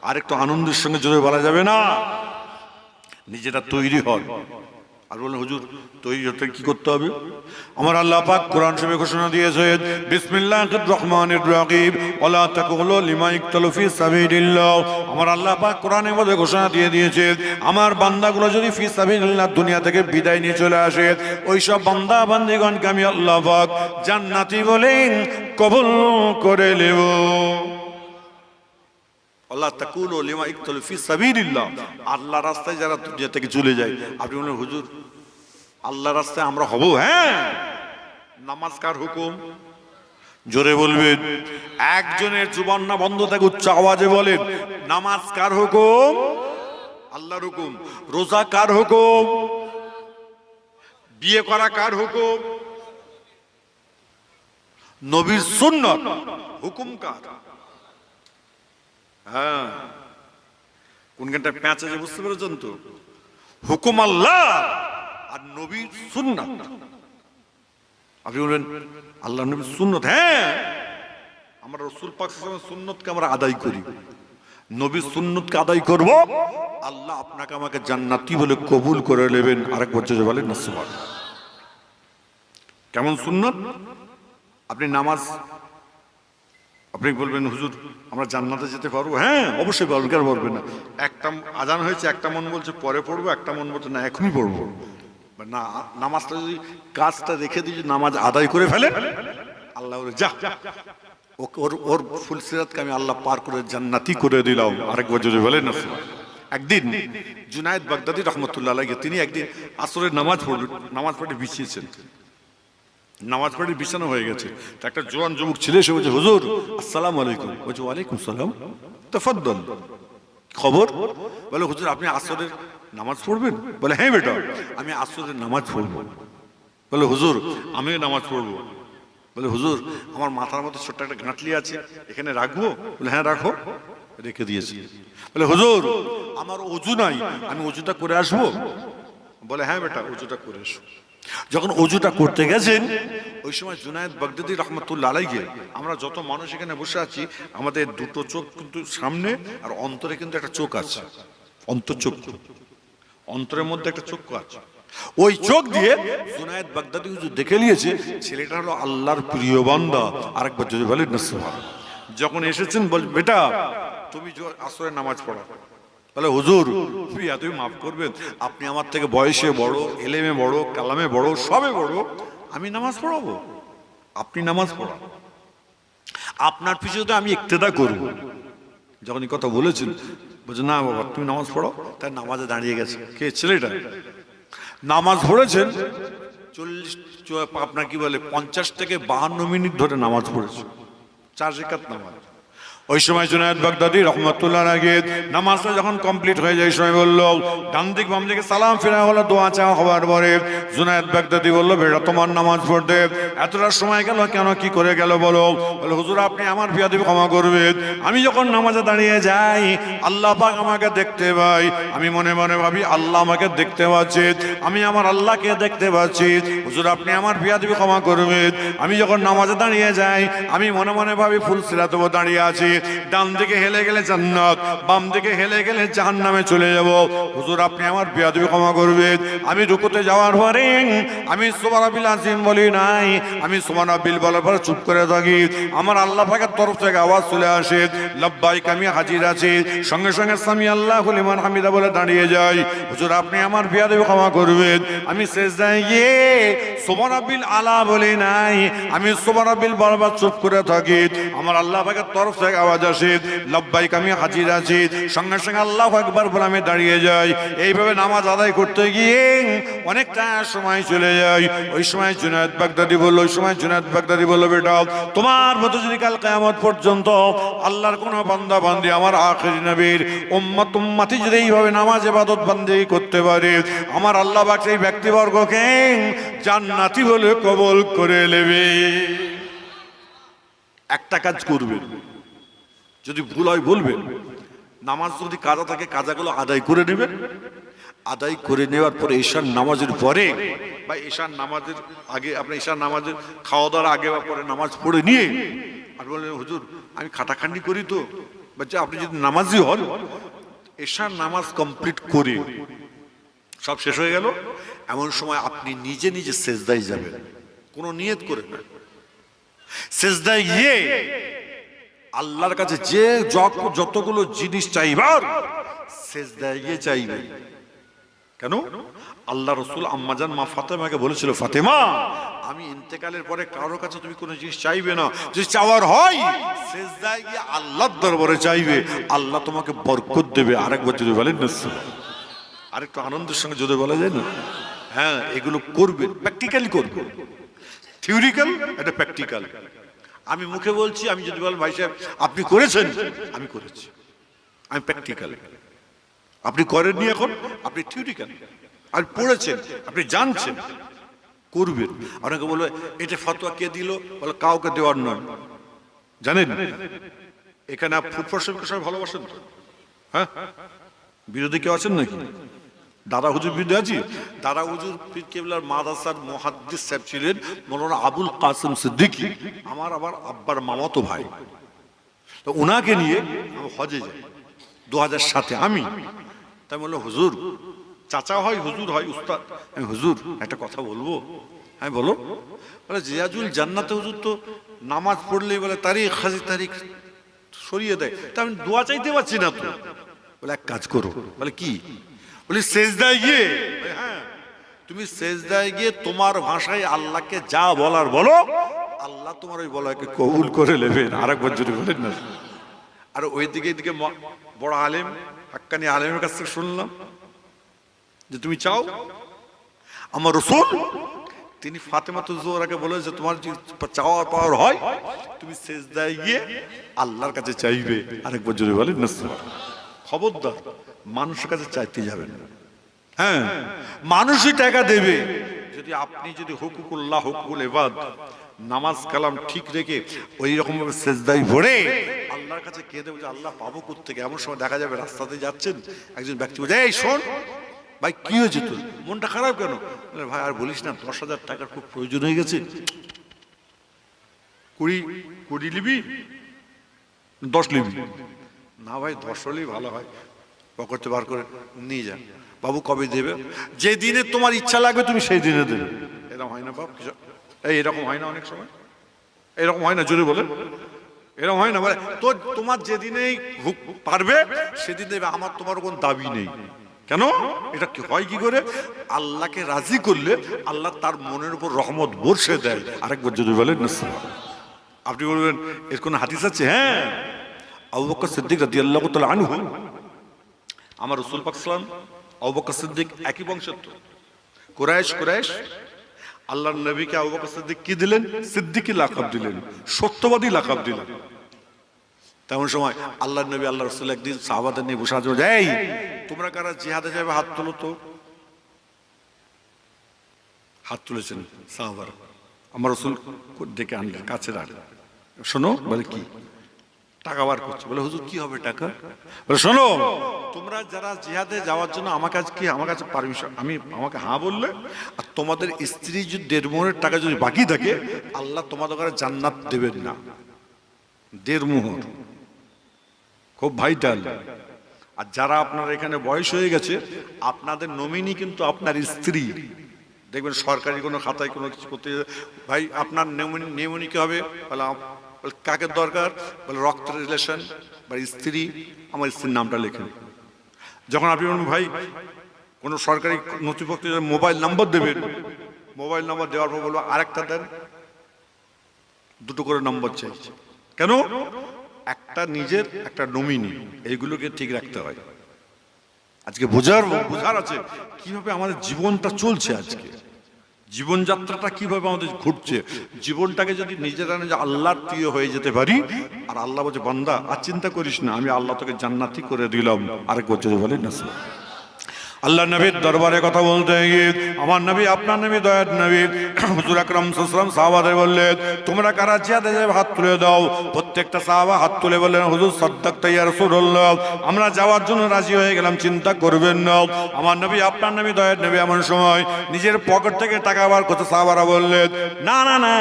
আরেকটু আনন্দের সঙ্গে যদি বলা যাবে না, নিজেরা তৈরি হন। আর বলেন হুজুর তৈরি হতে কি করতে হবে? আমার আল্লাহ পাক কোরআন শরীফে ঘোষণা দিয়েছেন বিসমিল্লাহির রহমানির রহিম ওয়ালা তাকুলু লিমা ইকতালু ফি সাবিলিল্লাহ। আমার আল্লাহ পাক কোরআনের মধ্যে ঘোষণা দিয়ে দিয়েছেন আমার বান্দাগুলো যদি ফি সাবিলিল্লাহ দুনিয়া থেকে বিদায় নিয়ে চলে আসে, ওই সব বান্দা বান্দীগণকে আমি আল্লাহ পাক জান্নাতি বলে কবুল করে নেব। আল্লাহ তাকুলু লিমা ইকতালু ফি সাবিলিল্লাহ, আল্লাহর রাস্তায় যারা দুনিয়া থেকে চলে যায়। আপনি বলেন হুজুর আল্লাহর রাস্তায় আমরা হব? হ্যাঁ। নামাজ কার হুকুম? জোরে বলবেন, একজনের জুবান না বন্ধ থাকে, উচ্চ আওয়াজে বলেন নামাজ কার হুকুম? আল্লাহর হুকুম। রোজা কার হুকুম? বিয়ে করা কার হুকুম? নবীর সুন্নাত। হুকুম কার? হ্যাঁ, কোনখানটা প্যাঁচ আছে বুঝতে পেরেছেন তো? হুকুম আল্লাহ আর নবীর সুন্নাত। আপনি বলবেন আল্লাহ নবীর সুন্নাত, হ্যাঁ আমরা রাসূল পাক সাল্লাল্লাহু আলাইহি ওয়াসাল্লামের সুন্নাতকে আমরা আদায় করি, নবীর সুন্নাতকে আদায় করব, আল্লাহ আপনাকে আমাকে জান্নাতি বলে কবুল করে নেবেন। আরেক বছর বলেন না সুবহানাল্লাহ। কেমন সুন্নাত? আপনি নামাজ, আপনি বলবেন হুজুর আমরা জান্নাতে যেতে পারবো? হ্যাঁ অবশ্যই পারবেন, কেন পারবেন না? একটা আজান হয়েছে, একটা মন বলছে পরে পড়বো, একটা মন বলছে না এখনই পড়বো। না, নামাজটা যদি কাজটা রেখে দিয়ে নামাজ আদায় করে ফেলে, আল্লাহ যা ওর ফুলসিরাতকে আমি আল্লাহ পার করে জান্নাতি করে দিলাম। আরেকবার যদি বলেন না। একদিন জুনায়েদ বাগদাদি রহমতুল্লাহ আলাইহি তিনি একদিন আসরের নামাজ পড়লেন, নামাজ পড়ে বিছিয়েছেন, নামাজ পড়ে বিছানো হয়ে গেছে। একটা জোয়ান যুবক ছেলে এসে বলছে হুজুর আসসালামু আলাইকুম। বলছে ওয়ালাইকুম সালাম, তাফাদ্দাল। খবর? বলে হুজুর আপনি আসরের নামাজ পড়বেন? বলে হ্যাঁ বেটা আমি আসরের নামাজ পড়বো। বলে হুজুর আমিও নামাজ পড়বো। বলে হুজুর আমার মাথার মধ্যে ছোট্ট একটা গাঁটলি আছে, এখানে রাখবো? বলে হ্যাঁ রাখো। রেখে দিয়েছি। বলে হুজুর আমার ওযু নাই, আমি ওযুটা করে আসবো? বলে হ্যাঁ বেটা ওযুটা করে এসো। যখন ওযুটা করতে গেছেন ওই সময় জুনায়েদ বাগদাদি রহমতুল্লাহ আলাইহি, আমরা যত মানুষ এখানে বসে আছি আমাদের দুটো চোখ কিন্তু সামনে, আর অন্তরে কিন্তু একটা চোখ আছে, অন্তর্চক্ষু, অন্তরের মধ্যে একটা চক্ষু আছে। ওই চোখ দিয়ে জুনায়েদ বাগদাদি হুজুর দেখে নিয়েছে ছেলেটা হলো আল্লাহর প্রিয় বান্দা। আরেকবার যদি বলেন না সুবহানাল্লাহ। যখন এসেছেন বল, বেটা তুমি আসরের নামাজ পড়ো। বলে হুজুর তুমি মাফ করবেন, আপনি আমার থেকে বয়সে বড়, এলেমে বড়, কালামে বড়, সবে বড়, আমি নামাজ পড়াবো? আপনি নামাজ পড়ান, আপনার পিছনে আমি ইক্তেদা করব। যখন এই কথা বলেছেন বলছে না বাবা তুমি নামাজ পড়ো। তাই নামাজে দাঁড়িয়ে গেছে। কে? ছেলেটা। নামাজ পড়েছেন 40 আপনার কি বলে 50 থেকে 52 মিনিট ধরে নামাজ পড়েছে, 4 রাকাত নামাজ। ওই সময় জুনায়েদ বাগদাদি রহমাতুল্লাহ আলাইহি নামাজটা যখন কমপ্লিট হয়ে যায়, সময় বলল ডান দিক বাম দিকে সালাম ফেরা হলো, দোয়া চাওয়া হওয়ার পরে জুনায়েদ বাগদাদি বলল, বেটা তোমার নামাজ পড়তে এতটা সময় গেল কেন, কি করে গেল বলো? বলে হুজুর আপনি আমার বিয়াদবি ক্ষমা করবেন, আমি যখন নামাজে দাঁড়িয়ে যাই আল্লাহ পাক আমাকে দেখতে পাই, আমি মনে মনে ভাবি আল্লাহ আমাকে দেখতে পাচ্ছে, আমি আমার আল্লাহকে দেখতে পাচ্ছি, হুজুর আপনি আমার বিয়াদবি ক্ষমা করবেন, আমি যখন নামাজে দাঁড়িয়ে যাই আমি মনে মনে ভাবি ফুলসিরাত দাঁড়িয়ে আছি, ডান দিকে হেলে গেলে জান্নাত, বাম দিকে হেলে গেলে জাহান্নামে চলে যাব, হুজুর আপনি আমার বিয়াদবি ক্ষমা করবেন। আমি রুকুতে যাওয়ার পরে আমি সুবহানাল্লাহিল আযীম বলি নাই, আমি সুবহানাল্লাহিল বলার পর চুপ করে থাকি, আমার আল্লাহ পাকের তরফ থেকে আওয়াজ চলে আসে লাব্বাইক, আমি হাজির আছি, সঙ্গে সঙ্গে সামি আল্লাহু লিমান হামিদা বলে দাঁড়িয়ে যাই, হুজুর আপনি আমার বিয়াদবি ক্ষমা করবেন। আমি সিজদায় গিয়ে সুবহানাল্লাহিল আলা বলি নাই, আমি সুবহানাল্লাহিল বলার চুপ করে থাকি, আমার আল্লাহ পাকের তরফ থেকে আওয়াজ আসে লাব্বাইক, আমি হাজির আছি, সঙ্গে সঙ্গে আল্লাহু আকবার বলে আমি দাঁড়িয়ে যাই। এইভাবে নামাজ আদায় করতে গিয়ে অনেকটা সময় চলে যায়। ওই সময় জুনায়েদ বাগদাদি বলল, বেটা তোমার মতো যদি কাল কিয়ামত পর্যন্ত আল্লাহর কোন বান্দা বান্দি আমার আখিরি নবীর উম্মতি যদি এইভাবে নামাজ ইবাদত বান্দেগি করতে পারে, আমার আল্লাহ পাক সেই ব্যক্তিবর্গকে জান্নাতি বলে কবুল করে নেবে। একটা কাজ করবেন, যদি ভুল হয় বলবেন, নামাজ যদি কাজা থাকে কাজাগুলো আদায় করে নেবেন, আদায় করে নেওয়ার পরে ঈশার নামাজের পরে বা ঈশার নামাজের আগে, আপনি ঈশার নামাজের খাওয়া দাওয়ার আগে বা পরে নামাজ পড়ে নিয়ে আর বললেন হুজুর আমি খাটাখান্ডি করি তো, বাচ্চা আপনি যদি নামাজি হন ঈশার নামাজ কমপ্লিট করে সব শেষ হয়ে গেল, এমন সময় আপনি নিজে নিজে সেজদায় যাবেন, কোনো নিয়ত করে না, সেজদায় গিয়ে আল্লাহর কাছে যে যতগুলো জিনিস চাইবার সেজদায় গিয়ে চাইবে। কেন? আল্লাহ রাসূল আম্মাজান মা ফাতেমাকে বলেছিল, ফাতেমা আমি ইন্তেকালের পরে কারোর কাছে তুমি কোনো জিনিস চাইবে না, যদি চাওয়ার হয় সেজদায় গিয়ে আল্লাহর দরবারে চাইবে, আল্লাহ তোমাকে বরকত দেবে। আরেকবার যদি বলেন না, আরেকটু আনন্দের সঙ্গে যদি বলা যায় না, হ্যাঁ এগুলো করবে, প্র্যাকটিক্যালি করবে, থিওরিক্যাল এটা প্র্যাকটিক্যাল। আমি মুখে বলছি, আমি যদি বলেন ভাই সাহেব আপনি করেছেন, আমি করেছি, আমি প্র্যাকটিক্যাল। আপনি করেননি এখন, আপনি থিওরিক্যাল, আর পড়েছেন, আপনি জানছেন, করবেন। অনেকে বলবে এটা ফতোয়া কে দিল, বলে কাউকে দেওয়ার নয়। জানেন এখানে ফুটফট সবাই ভালোবাসেন তো, হ্যাঁ বিরোধী কেউ আছেন নাকি? দাদা হুজুর বিরোধী আছি? দাদা হুজুর পীর কেবলার মাদ্রাসার মুহাদ্দিস সাহেব ছিলেন মৌলানা আবুল কাসেম সিদ্দিকী, আমার আবার আব্বার মামাতো ভাই। তো ওনাকে নিয়ে হজে যাই 2007-এ আমি। তাই বললো হুজুর, চাচা হয় হুজুর হয় উস্তাদ, আমি হুজুর একটা কথা বলবো। আমি বলো। বলে জিয়াজুল জান্নাতে হুজুর তো নামাজ পড়লেই বলে তারিখ হাজির তারিখ সরিয়ে দেয়, তা আমি দোয়া চাইতে পারছি না তো। বলে এক কাজ করো। বলে কি? বলি সেজদায় গিয়ে, হ্যাঁ তুমি সেজদায় গিয়ে তোমার ভাষায় আল্লাহকে যা বলার বলো, আল্লাহ তোমার ওই বলাকে কবুল করে নেবেন। আরেকবার যদি বলেন না। আর ওইদিকে এদিকে বড় আলেম, হাক্কানি আলেমের কাছ থেকে শুনলাম যে তুমি চাও, আমার রাসূল তিনি ফাতেমাতুজ জোহরাকে বলে যে তোমার যদি চাওয়ার পাওয়ার হয় তুমি সেজদায় গিয়ে আল্লাহর কাছে চাইবে। আরেকবার যদি বলেন না। খবরদার মানুষের কাছে চাইতে যাবেন না। হ্যাঁ মানুষই টাকা দেবে। যদি আপনি যদি হুকুকুল্লাহ হুকুকুল ইবাদ নামাজ কালাম ঠিক রেখে ওই রকম ভাবে সেজদায় ভরে আল্লাহর কাছে কেঁদে বলছে আল্লাহ পাবো কোত্থেকে, এমন সময় দেখা যাবে রাস্তাতে যাচ্ছেন একজন ব্যক্তি বলছে এই শোন ভাই কি হয়েছে তোর, মনটা খারাপ কেন? ভাই আর বলিস না, 10,000 টাকার খুব প্রয়োজন হয়ে গেছে, 20 নিবি 10 নিবি না ভাই 10 হলেই ভালো হয়। পকেটে বার করে নিয়ে যা, বাবু কবে দেবে? যে দিনে তোমার ইচ্ছা লাগবে তুমি সেই দিনে দেবে। এরকম হয় না বাপ? এই এরকম হয় না অনেক সময়? এরকম হয় না? জোরে বলেন। এরকম হয় না? মানে তো তোমার যেদিনেই পারবে সেদিন দেবে, আমার তোমার কোন দাবি নেই। কেন? এটা কি হয় কি করে? আল্লাহকে রাজি করলে আল্লাহ তার মনের উপর রহমত বর্ষে দেয়। আরেকবার যদি বলেন না, আপনি বলবেন এর কোন হাদিস আছে? হ্যাঁ, আবু বকর সিদ্দিক রাদিয়াল্লাহু তাআলা আনহু, আমার রাসূল পাক সাল্লাল্লাহু আলাইহি ওয়াসাল্লাম আবু বকর সিদ্দিক একই বংশের তো, কুরাইশ। আল্লাহর নবীকে আবু বকর সিদ্দিক কি দিলেন? সিদ্দিকী লাকাব দিলেন, সত্যবাদী লাকাব দিলেন। তেমন সময় আল্লাহর নবী আল্লাহ রাসূল একদিন সাহাবাদের নিয়ে বসে আছে, এই তোমরা কারা জিহাদে যাবে হাত তোলো তো। হাত তুলেছেন সাহাবারা, আমার রাসূল ডেকে আনলেন, কাছে রাখলেন, শোনো। বলে কি? টাকা বার করছে। বলে হুজুর কি হবে টাকা? বলে শোনো, তোমরা যারা জিহাদে যাওয়ার জন্য আমার কাছে পারমিশন, আমাকে হ্যাঁ বললে, আর তোমাদের স্ত্রী যদি 1.5 মোহরের টাকা যদি বাকি থাকে, আল্লাহ তোমাদের ঘরে জান্নাত দেবেন না। 1.5 মোহর খুব ভাইটাল। আর যারা আপনার এখানে বয়স হয়ে গেছে, আপনাদের নমিনি কিন্তু আপনার স্ত্রী। দেখবেন সরকারি কোনো খাতায় কোনো কিছু করতে, ভাই আপনার নেমনি কি হবে? বলে কাকে দরকার? বলে রক্তের রিলেশন বা স্ত্রী, আমার স্ত্রীর নামটা লেখেন। যখন আপনি বলুন ভাই কোনো সরকারি নথিপত্রে মোবাইল নাম্বার দেবেন, মোবাইল নাম্বার দেওয়ার পর বলবো আরেকটা দেন, 2টো করে নম্বর চাইছে। কেন? একটা নিজের, একটা নমিনি, এইগুলোকে ঠিক রাখতে হয়। আজকে বোঝার আছে কিভাবে আমাদের জীবনটা চলছে, আজকে জীবনযাত্রাটা কিভাবে আমাদের ঘুরছে। জীবনটাকে যদি নিজেরা নিজে আল্লাহর প্রিয় হয়ে যেতে পারি, আর আল্লাহ বলছে বান্দা আর চিন্তা করিস না, আমি আল্লাহ তোকে জান্নাতি করে দিলাম। আরেক বছর বলেন না, আল্লাহ নবীর দরবারে কথা বলতে গিয়ে আমার নবী, আপনার নবী, দয়ার নবী হুজুর আকরাম সাল্লাল্লাহু আলাইহি ওয়াসাল্লাম সাহাবাদের বললেন, তোমরা কারা জিহাদে যাবে হাত তুলে দাও। প্রত্যেকটা সাহাবা হাত তুলে বললেন, হুজুর সাদ্দাকতা ইয়া রাসূলুল্লাহ, আমরা যাওয়ার জন্য রাজি হয়ে গেলাম, চিন্তা করবেন না। আমার নবী, আপনার নবী, দয়ার নবী এমন সময় নিজের পকেট থেকে টাকা বার করতে সাহাবারা বললেন, না না না,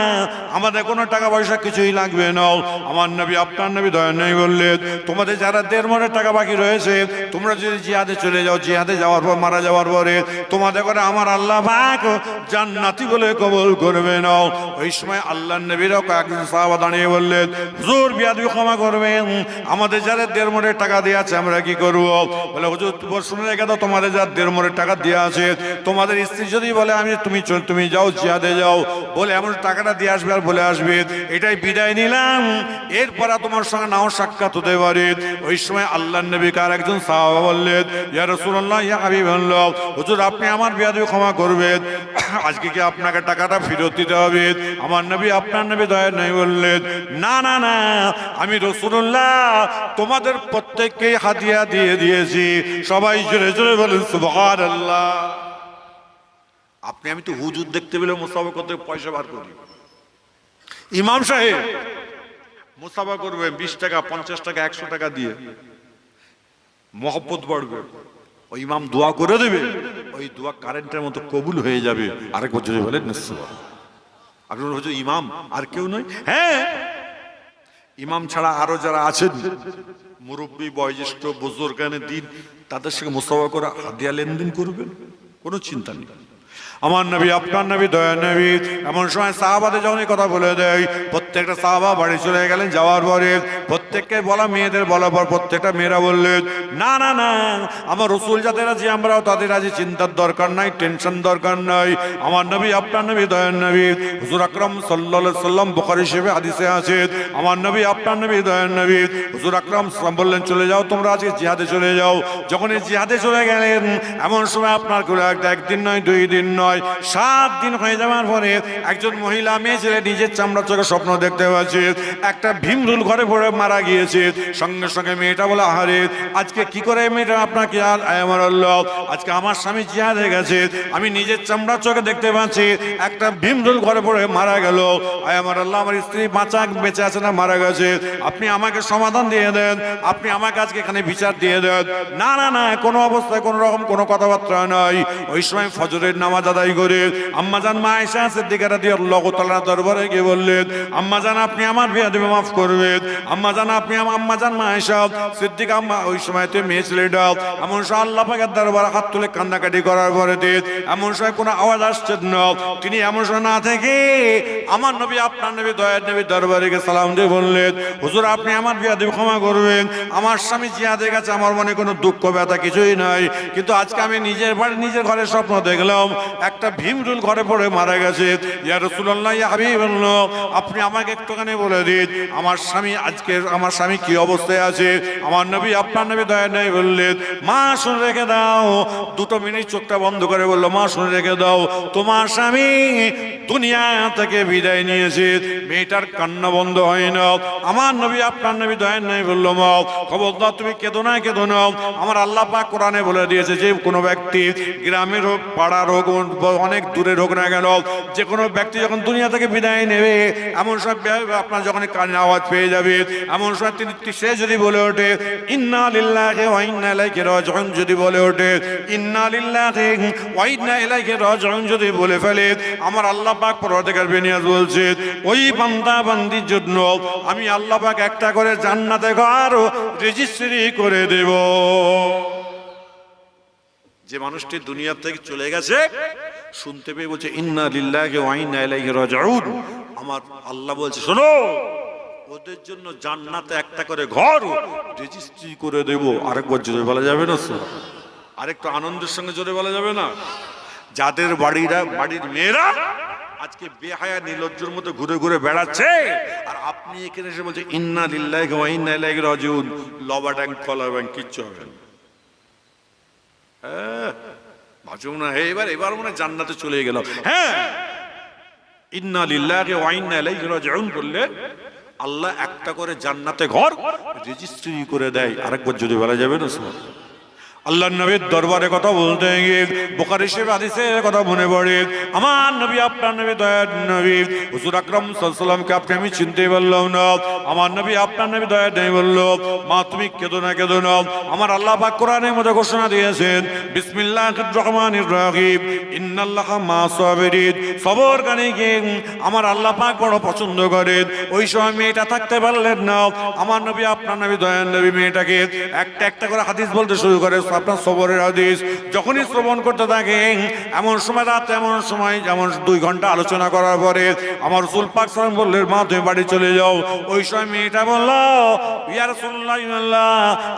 আমাদের কোনো টাকা পয়সা কিছুই লাগবে না। আমার নবী, আপনার নবী, দয়ার নবী বললেন, তোমাদের যারা 1.5 মোহরের টাকা বাকি রয়েছে, তোমরা যদি জিহাদে চলে যাও, জিহাদে যাওয়ার মারা যাওয়ার পরে তোমাদের করে আমার আল্লাহ পাক জান্নাতি বলে কবুল করবে না। ওই সময় আল্লাহর নবীরও কয়েকজন সাহাবা দাঁড়িয়ে বললেন, হুজুর বিয়াদবি ক্ষমা করবেন, আমাদের যারা 1.5 মোহরের টাকা দিয়ে আছে আমরা কি করব? বলে হুজুর শুনে রেখে দাও, তোমাদের যারা 1.5 মোহরের টাকা দিয়ে আছে, তোমাদের স্ত্রী যদি বলে তুমি যাও জিহাদে যাও, বলে এমন টাকাটা দিয়ে আসবে আর বলে আসবে এটাই বিদায় নিলাম, এরপর তোমার সঙ্গে নাও সাক্ষাৎ হতে পারে। ওই সময় আল্লাহর নবী কার একজন সাহাবা বললেন, ইয়া রাসূলুল্লাহ, ইয়া হাবিবাল্লাহ, হুজুর আপনি আমার বিয়াদবি ক্ষমা করবেন, আজকে কি আপনাকে টাকাটা ফেরত দিতে হবে? আমার নবী, আপনার নবী, দয়া নবী বললেন, না না না, আমি রাসূলুল্লাহ তোমাদের প্রত্যেককে হাদিয়া দিয়ে দিয়েছি। সবাই জোরে জোরে বলেন সুবহানাল্লাহ। আমি তো হুজুর দেখতে পেলে মুসাফা করতে পয়সা বার করি। ইমাম সাহেব মুসাফা করবে 20 টাকা, 50 টাকা, 100 টাকা দিয়ে, মহব্বত বাড়বে। ওই ইমাম দোয়া করে দেবে, ওই দোয়া কারেন্টের মতো কবুল হয়ে যাবে। আরেক বছর বলেন নিশ্চয় আপনার হচ্ছে ইমাম আর কেউ নয়। হ্যাঁ, ইমাম ছাড়া আরো যারা আছেন মুরব্বী, বয়োজ্যেষ্ঠ, বুজুর্গানে দিন, তাদের সঙ্গে মুসাফা করে হাদিয়া লেনদেন করবেন, কোনো চিন্তা নেই। আমার নবী, আপনার নবী, দয়া নবী এমন সময় সাহাবাদের যখন কথা বলে দেয়, প্রত্যেকটা সাহাবা বাড়ি চলে গেলেন। যাওয়ার পরে প্রত্যেককে বলা, মেয়েদের বলার পর প্রত্যেকটা মেয়েরা বললেন, না না না, আমার রাসূল যাদের আছে আমরাও তাদের আজ চিন্তার দরকার নাই, টেনশন দরকার নাই। আমার নবী, আপনার নবী, দয়ার নবী হুজুর আকরাম সাল্লাল্লাহু আলাইহি সাল্লাম, বুখারী শরীফে হাদিসে আছে, আমার নবী, আপনার নবী, দয়ার নবী হুজুর আকরাম সাল্লাল্লাহু বললেন, চলে যাও তোমরা আজকে জিহাদে চলে যাও। যখন এই জিহাদে চলে গেলেন, এমন সময় আপনার করে একদিন নয়, 2 দিন নয়, 7 দিন হয়ে যাওয়ার পরে একজন মহিলা, মেয়ে ছেলে নিজের চামড়া চোখে স্বপ্ন দেখতে পাচ্ছে একটা ভীমরুল ঘরে পড়ে মারা গিয়েছে। সঙ্গে সঙ্গে মেয়েটা বলে, আহারে আজকে কি করে মেয়েটা আপনাকে, আর আমার আল্লাহ, আজকে আমার স্বামী জিহাদে গেছে, আমি নিজের চামড়া চোখে দেখতে পাচ্ছি একটা ভীমরুল ঘরে পড়ে মারা গেল। আমার আল্লাহ, আমার স্ত্রী বেঁচে আছে না মারা গেছে? আপনি আমাকে সমাধান দিয়ে দেন, আপনি আমাকে আজকে এখানে বিচার দিয়ে দেন। না না না, কোনো অবস্থায় কোনো রকম কোনো কথাবার্তা নাই। ওই সময় ফজরের নামাজ আদায় করে আম্মাজান মা আয়েশা সিদ্দিকা রাদিয়াল্লাহু তাআলা দরবারে গিয়ে বললেন, আম্মাজান আপনি আমার বেয়াদবি মাফ করবেন, আম্মাজান আপনি আম্মাজান মা আয়েশা সিদ্দিকা আম্মা ওই সময়তে মেয়ে ছেলেটা এমন সময় আল্লাহ পাকের দরবারে হাত তুলে কান্নাকাটি করার পরে এমন সময় কোনো আওয়াজ আসছে না, তিনি এমন সময় না থেকে আমার নবী আপনার নবী দয়ার নবী দরবারে গিয়ে সালাম দিয়ে বললেন, হুজুর আপনি আমার বেয়াদবি ক্ষমা করবেন, আমার স্বামী জিয়াদে গেছে, আমার মনে কোনো দুঃখ ব্যথা কিছুই নাই, কিন্তু আজকে আমি নিজের বাড়ি নিজের ঘরে স্বপ্ন দেখলাম একটা ভীমরুল ঘরে পড়ে মারা গেছে। ইয়া রাসূলুল্লাহ ইয়া হাবিবাল্লাহ আপনি আমাকে একটুখানি বলে দিন আমার স্বামী আজকে আমার স্বামী কি অবস্থায় আছে। আমার নবী আপনার নবী দয়া নেই বললেন, মা শুনে রেখে দাও। 2 মিনিট চোখটা বন্ধ করে বলল, মা শুনে রেখে দাও তোমার স্বামী দুনিয়া থেকে বিদায় নিয়েছে। মেয়েটার কান্না বন্ধ হয় না। আমার নবী আপনার নবী দয়া নেই বলল, মা খবরদার তুমি কেঁদো না কেঁদো না। আমার আল্লাহ পাক কোরআনে বলে দিয়েছে যে কোনো ব্যক্তি গ্রামের হোক পাড়ার হোক অনেক দূরের হোক না কেন, যে কোনো ব্যক্তি যখন দুনিয়া থেকে বিদায় নেবে এমন সব আপনার যখন কান্নার আওয়াজ পেয়ে যাবে, এমন সময় তিনি সে যদি বলে ওঠে ইন্না লিল্লাহি ওয়া ইন্না ইলাইহি রাজিউন, যদি বলে ওঠে ইন্না লিল্লাহি ওয়া ইন্না ইলাইহি রাজিউন যদি বলে ফেলে, আমার আল্লাহ পাক পরওয়ারদিগার বেনিয়াজ বলছে ওই বান্দা বান্দির জন্য আমি আল্লাহ পাক একটা করে জান্নাতে ঘর রেজিস্ট্রি করে দেব। যে মানুষটি দুনিয়া থেকে চলে গেছে শুনতে পেয়ে বলছে ইন্না লিল্লাহি ওয়া ইন্না ইলাইহি রাজিউন, আমার আল্লাহ বলছে শোনো ওদের জন্য জান্নাতে একটা করে ঘর রেজিস্ট্রি করে দেব। আরেকবার জোরে বলা যাবে না স্যার? আরেকটু আনন্দের সঙ্গে জোরে বলা যাবে না? যাদের বাড়ির মেয়েরা আজকে বেহায়া নির্লজ্জের মতো ঘুরে ঘুরে বেড়াচ্ছে আর আপনি এখানে এসে বলছে ইন্না লিল্লাহি ওয়া ইন্না ইলাইহি রাজিউন, লবা ট্যাঙ্ক কলা ব্যাংক কিচ্ছু হবে না। ভাবছো না এবার মনে জান্নাতে চলে গেল। হ্যাঁ ইন্না লিল্লাহি ওয়া ইন্না ইলাইহি রাজিউন বললে আল্লাহ একটা করে জান্নাতে ঘর রেজিস্ট্রি করে দেয়। আরেকবার যদি বলা যাবে না স্যার? আল্লাহর নবীর দরবারে কথা বলতে গিয়ে বুখারী শরীফ হাদিসের কথা মনে পড়ে, আমার নবী আপনার নবী দয়ার নবী হুজুর আকরাম সাল্লাল্লাহু আলাইহি ওয়াসাল্লামকে আপনি আমি চিনতে পারলাম না। আমার নবী আপনার নবী দয়ার নবী বলল, মা তুমি কেঁদো না কেঁদো না। আমার আল্লাহ পাক কোরআনের মধ্যে ঘোষণা দিয়েছেন বিসমিল্লাহির রহমানির রহিম ইন্নাল্লাহা মা'আস সাবিরিন, সবরকারীকে আমার আল্লাহ পাক বড় পছন্দ করেন। ওই সময় মেয়েটা থাকতে পারলেন না, আমার নবী আপনার নবী দয়ার নবী মেয়েটাকে একটা একটা করে হাদিস বলতে শুরু করে, আপনার সবরের হাদিস যখনই শ্রবণ করতে থাকেন এমন সময় রাত এমন সময় যেমন 2 ঘন্টা আলোচনা করার পরে আমার রাসূল পাক সাল্লাল্লাহু আলাইহি ওয়াসাল্লাম বললেন, মা তুমি বাড়ি চলে যাও। ওই সময় মেয়েটা বলল, ইয়া রাসূলুল্লাহ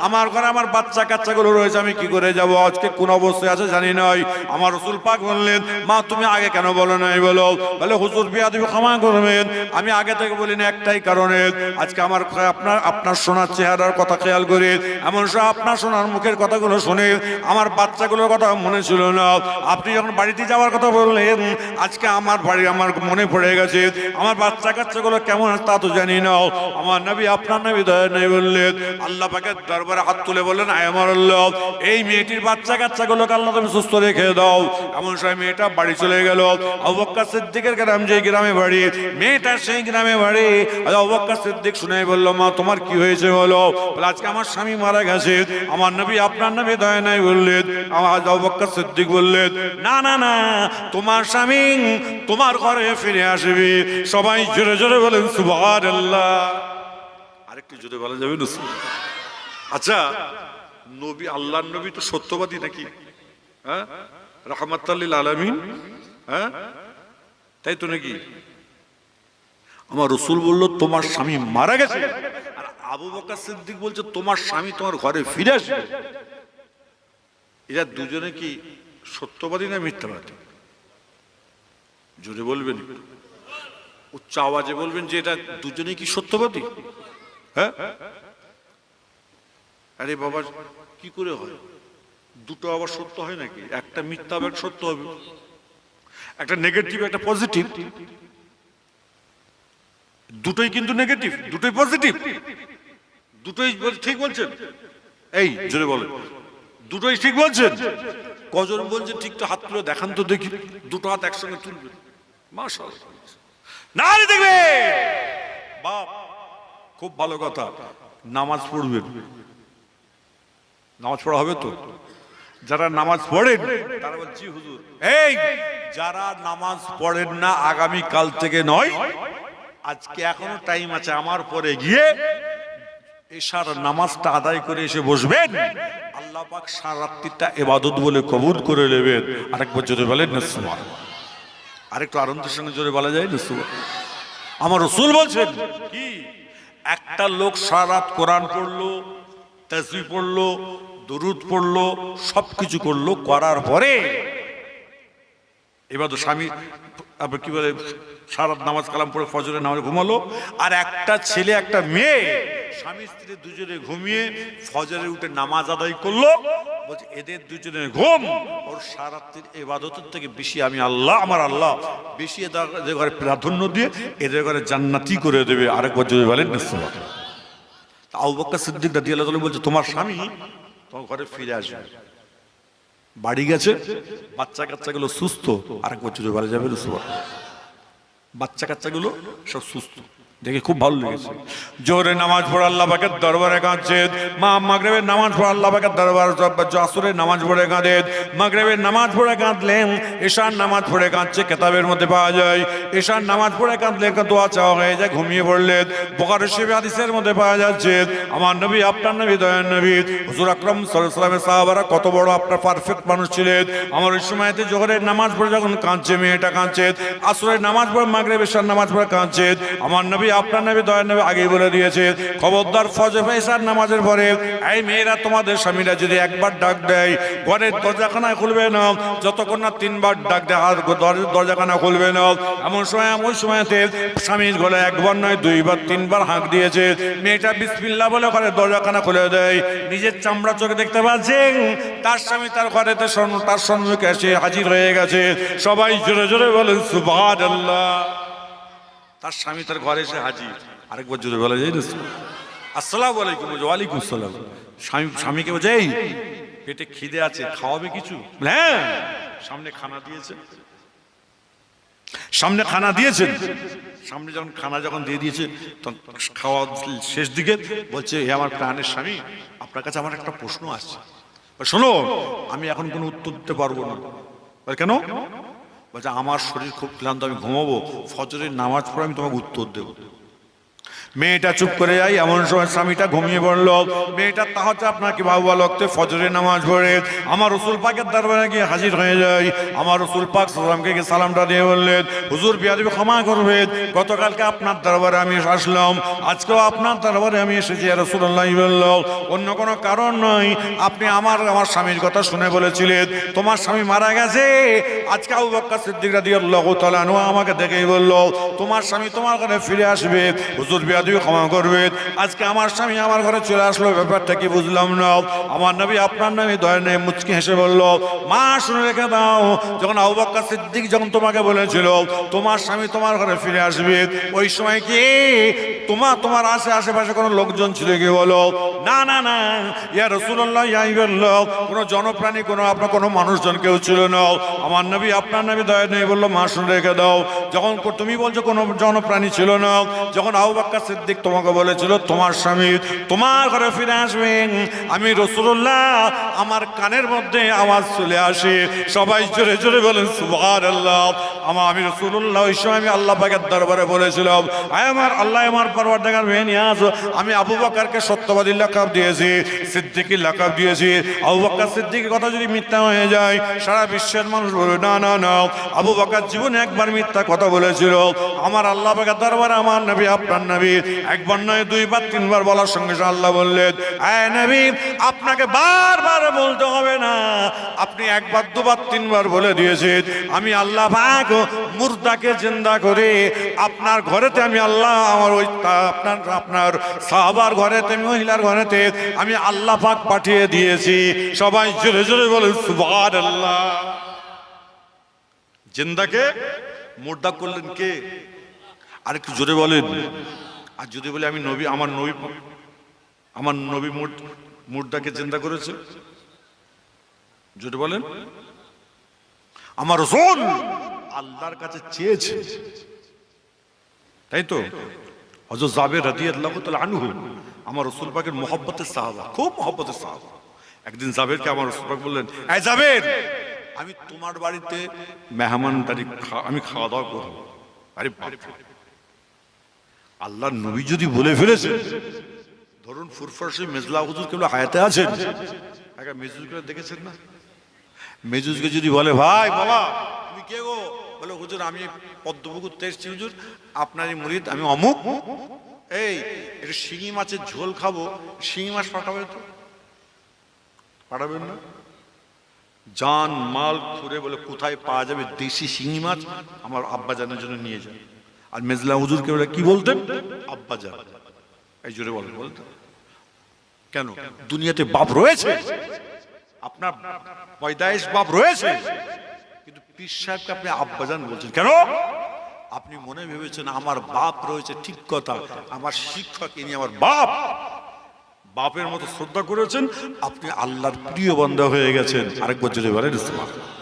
আমার ঘরে আমার বাচ্চা কাচ্চাগুলো রয়েছে, আমি কি করে যাব, আজকে কোন অবস্থায় আছে জানি নাই। আমার রাসূল পাক বললেন, মা তুমি আগে কেন বলো নাই? বলো বলে হুজুর বিয়াদবি ক্ষমা করবেন, আমি আগে থেকে বলিনি একটাই কারণে আজকে আমার আপনার শোনার চেহারার কথা খেয়াল করে এমন সব আপনার শোনার মুখের কথাগুলো শুনে আমার বাচ্চাগুলোর কথা মনে ছিল না। আপনি যখন বাড়িতে যাওয়ার কথা বললেন আজকে আমার বাড়ি আমার মনে পড়ে গেছে, আমার বাচ্চা কাচ্চাগুলো কেমন তা তো জানি না। আমার নবী আপনার নবী দয়া নেই বললেন, আল্লাহ পাকের দরবারে হাত তুলে বললেন, আয় আমার আল্লাহ এই মেয়েটির বাচ্চা কাচ্চাগুলোকে আল্লাহ তুমি সুস্থ রেখে দাও। এমন সময় মেয়েটা বাড়ি চলে গেল। আবু বকর সিদ্দিকের গ্রাম যে গ্রামে বাড়ি, মেয়েটা সেই গ্রামে বাড়ি। আবু বকর সিদ্দিক শুনে বলল, মা তোমার কি হয়েছে বলো? বলে আজকে আমার স্বামী মারা গেছে। আমার নবী আপনার নবী দয়া নাই বললেন, আমার আবু বকর সিদ্দিক বললেন, না না না তোমার স্বামী তোমার ঘরে ফিরে আসবে। সবাই জোরে জোরে বলেন সুবহানাল্লাহ। আরেকটু জোরে বলা যাবে না? আচ্ছা নবী আল্লাহর নবী তো সত্যবাদী নাকি? হ্যাঁ রাহমাতাল লিল আলামিন, হ্যাঁ তাই তো নাকি? আমার রাসূল বলল তোমার স্বামী মারা গেছে, আর আবু বকর সিদ্দিক বলছে তোমার স্বামী তোমার ঘরে ফিরে আসবে। এরা দুজনে কি সত্যবাদী না মিথ্যাবাদী? জোরে বলবেন, উচ্চ আওয়াজে বলবেন যে এটা দুজনেই কি সত্যবাদী? হ্যাঁ আরে বাবা কি করে হয়? দুটো আবার সত্য হয় নাকি? একটা মিথ্যা আবার সত্য হবে, একটা নেগেটিভ একটা পজিটিভ, দুটোই কিন্তু নেগেটিভ, দুটোই পজিটিভ, দুটোই ঠিক বলছেন? এই জোরে বলেন, দুটোই ঠিক বলছেন? কজন বলছেন ঠিক? তো হাত তুলে দেখান তো দেখি, দুটো হাত একসঙ্গে তুলবেন। মাশাআল্লাহ, না দেখবে বাপ, খুব ভালো কথা। নামাজ পড়বেন, নামাজ পড়া হবে তো? যারা নামাজ পড়েন তারা বলছি হুজুর এই যারা নামাজ পড়েন না আগামী কাল থেকে নয়, আজকে এখনো টাইম আছে, আমার পরে গিয়ে এশার নামাজটা আদায় করে এসে বসবেন, আল্লাহ পাক সারা রাত্রিটা ইবাদত বলে কবুল করে নেবেন। আরেকবার জোরে বলেন না সুবহানাল্লাহ। আরেকটু আনন্দের সঙ্গে জোরে বলা যায় না সুবহানাল্লাহ। আমার রাসূল বলছেন কি, একটা লোক সারা রাত কোরআন পড়লো, তাসবিহ পড়লো, দুরুদ পড়লো, সবকিছু করলো, করার পরে এবার তো স্বামী কি বলে সারা নামাজ কালাম পড়ে ফজরের নামাজে ঘুমালো, আর একটা ছেলে একটা মেয়ে স্বামী স্ত্রী দুজনে ঘুমিয়ে ফজরে উঠে নামাজ আদায় করলো, বলছে এদের দুজনের ঘুম ওর সারা রাত্রির ইবাদতের থেকে বেশি আমি আল্লাহ, আমার আল্লাহ বেশি এদের ঘরে প্রাধান্য দিয়ে এদের ঘরে জান্নাতি করে দেবে। আরেকবার যদি বলেন না সুবহানাল্লাহ। আবু বকর সিদ্দিক রাদিয়াল্লাহু তাআলা বলছে তোমার স্বামী তোমার ঘরে ফিরে আসবে, বাড়ি গেছে, বাচ্চা কাচ্চাগুলো সুস্থ। আরেকবার যদি বলা যাবে না সুবহানাল্লাহ, বাচ্চা কাচ্চাগুলো সব সুস্থ দেখে খুব ভালো লেগেছে। জোরে নামাজ পড়ে আল্লাহ পাকের দরবারে কাঁদছে, মা মাগরিবের নামাজ পড়ে আল্লাহ পাকের দরবার, আসরের নামাজ পড়ে কাঁদে, মাগরিবের নামাজ পড়ে কাঁদলেন, এশার নামাজ পড়ে কাঁদছে, কিতাবের মধ্যে পাওয়া যায়। এশার নামাজ পড়ে কাঁদলে দোয়া চাওয়া হয়ে যায়, ঘুমিয়ে পড়লেন। বুখারী শরীফ হাদিসের মধ্যে পাওয়া যাচ্ছে আমার নবী, আপনার নবী, দয়ার নবী হুজুর আকরাম সাল্লাল্লাহু আলাইহি ওয়াসাল্লামের সাহাবারা কত বড় আপনার পারফেক্ট মানুষ ছিলেন। আমার ওই সময়তে জোহরের নামাজ পড়ে যখন কাঁদছে, মেয়েটা কাঁদছে, আসরের নামাজ পড়ে মাগরিব এশার নামাজ পড়ে কাঁদছে, আমার নবী, আপনার নবী, দয়ার নবী আগেই বলে দিয়েছে খবরদার ফজর এশার নামাজের পরে এই মেয়েরা তোমাদের স্বামীরা যদি একবার ডাক দেয় ঘরের দরজাখানা খুলবে না, যতক্ষণ না তিনবার ডাক দেয় আর দরজাখানা খুলবে না। এমন সময় ওই সময়তে স্বামীর গলে একবার নয় দুইবার তিনবার হাঁক দিয়েছে, মেয়েটা বিসমিল্লাহ বলে ঘরের দরজাখানা খুলে দেয়, নিজের চামড়া চোখে দেখতে পাচ্ছেন তার স্বামী তার ঘরেতে তার সম্মুখে এসে হাজির হয়ে গেছে। সবাই জোরে জোরে বলেন সুবহানাল্লাহ। তার স্বামী তার ঘরে এসে হাজির। আরেকবার জোরে বলা যায় না আসসালামু আলাইকুম। ওয়ালাইকুম আসসালাম। স্বামীকে বলছে এই পেটে খিদে আছে, খাওয়াবে কিছু? হ্যাঁ, সামনে খানা দিয়েছে, সামনে খানা দিয়েছেন। সামনে যখন খানা যখন দিয়ে দিয়েছে তখন খাওয়া শেষ দিকে বলছে হে আমার প্রাণের স্বামী, আপনার কাছে আমার একটা প্রশ্ন আছে। শোনো, আমি এখন কোনো উত্তর দিতে পারবো না। কেন? বলছে আমার শরীর খুব ক্লান্ত, আমি ঘুমাবো, ফজরের নামাজ পড়ে আমি তোমাকে উত্তর দেবো। মেয়েটা চুপ করে যায়। এমন সময় স্বামীটা ঘুমিয়ে পড়লো। মেয়েটা তাহলে আপনাকে বাবা লগতে ফজরের নামাজ পড়ে আমার রাসূল পাকের দরবারে গিয়ে হাজির হয়ে যায়। আমার রাসূল পাক সাল্লামকে গিয়ে সালামটা দিয়ে বললেন, হুজুর বিয়াদবি ক্ষমা করবেন, গতকালকে আপনার দরবারে আমি আসলাম, আজকেও আপনার দরবারে আমি এসেছি ইয়া রাসূলুল্লাহ বলল, অন্য কোনো কারণ নয়, আপনি আমার স্বামীর কথা শুনে বলেছিলেন তোমার স্বামী মারা গেছে। আজকে আবু বকর সিদ্দিক রাদিয়াল্লাহু তাআলা আনহু আমাকে দেখেই বলল তোমার স্বামী তোমার ঘরে ফিরে আসবে, হুজুর ক্ষমা করবেন, আজকে আমার স্বামী আমার ঘরে চলে আসলো, ব্যাপারটা কি বুঝলাম না। আমার নবী, আপনার নবী দয়ার নবী মুচকি হেসে বলল, মা শুনে রেখে দাও, যখন আবু বকর সিদ্দিক যখন তোমাকে বলেছিল তোমার স্বামী তোমার ঘরে ফিরে আসবে, ওই সময় কি তোমার আশেপাশে কোনো লোকজন ছিল কি? বলো না না না ইয়া রাসূলুল্লাহ, কোনো জনপ্রাণী কোনো মানুষজন কেউ ছিল না। আমার নবী, আপনার নবী দয়ার নবী বলল, মা শুনে রেখে দাও, যখন তুমি বলছো কোনো জনপ্রাণী ছিল না, যখন আবু বকর সিদ্দিক তোমাকে বলেছিল তোমার স্বামী তোমার ঘরে ফিরে আসবেন, আমি রাসূলুল্লাহ আমার কানের মধ্যে আওয়াজ চলে আসে, সবাই জোরে জোরে বলেন সুবহানাল্লাহ। আমি রাসূলুল্লাহ ওই সময় আমি আল্লাহ পাকের দরবারে বলেছিলাম, আমার আল্লাহ আমার পরওয়ারদিগার মেহনিয়াজ, আমি আবু বকরকে সত্যবাদী লাকাব দিয়েছি, সিদ্দিকী লাকাব দিয়েছি। আবু বকর সিদ্দিকের কথা যদি মিথ্যা হয়ে যায় সারা বিশ্বের মানুষ বলবে না না না, আবু বকর জীবনে একবার মিথ্যা কথা বলেছিল। আমার আল্লাহ পাকের দরবারে আমার নবী, আপনার নবী একবার নয় দুইবার তিনবার বলার সঙ্গে সঙ্গে আল্লাহ বললেন, আয় নবী আপনাকে বারবার বলতে হবে না, আপনি একবার দুবার তিনবার বলে দিয়েছেন, আমি আল্লাহ পাক মুর্দাকে জিন্দা করে আপনার ঘরেতে আমি আল্লাহ আমার ওই আপনার সাহাবার ঘরেতে মহিলার ঘরেতে আমি আল্লাহ পাক পাঠিয়ে দিয়েছি। সবাই জোরে জোরে বলেন সুবহানাল্লাহ। জিন্দাকে মুর্দা করলেন কে? আর একটু জোরে বলেন। আর যদি বলে আমি নবী, আমার নবী মুর্দাকে জিন্দা করেছে, জোরে বলেন। আমার রাসূল আল্লাহর কাছে চেয়েছে, তাই তো? হযরত জাবের রাদিয়াল্লাহু তাআলা আনহু আমার রাসূল পাকের মহব্বতের সাহাবা, খুব মহব্বতের সাহাবা। একদিন জাবেরকে আমার রাসূল পাক বললেন, এই জাবের, আমি তোমার বাড়িতে মেহমানদারি আমি খাওয়া দাওয়া করবো। আরে বাপ রে, আল্লাহর নবী যদি বলে ফেলেছেন, ধরুন ফুরফুরাশি মেজলা হুজুর কেবল হায়াতে আছেন, আগে মেজুজকে দেখেছেন না? মেজুজকে যদি বলে, ভাই বাবা তুমি কে গো? বলে হুজুর আমি পদ্মপুকুর এসেছি হুজুর, আপনারই মুরিদ, আমি অমুক। এই একটু শিঙি মাছের ঝোল খাবো, শিঙি মাছ পাঠাবে তো? পাঠাবেন না? জান মাল খুঁড়ে বলে কোথায় পাওয়া যাবে দেশি শিঙি মাছ, আমার আব্বা জানের জন্য নিয়ে যান। আর মেজলা হুজুরকে বলে কি বলতেন? আব্বা জান। এই জোরে বলেন, বলতেন কেন? দুনিয়াতে বাপ রয়েছে, আপনার পয়দাইশ বাপ রয়েছে, কিন্তু পীর সাহেবকে আপনি আব্বাজান বলছেন কেন? আপনি মনে ভেবেছেন আমার বাপ রয়েছে, ঠিক কথা, আমার শিক্ষক ইনি আমার বাপ, বাপের মতো শ্রদ্ধা করেছেন, আপনি আল্লাহর প্রিয় বান্দা হয়ে গেছেন। আরেকবার জোরে বলেন সুবহানাল্লাহ।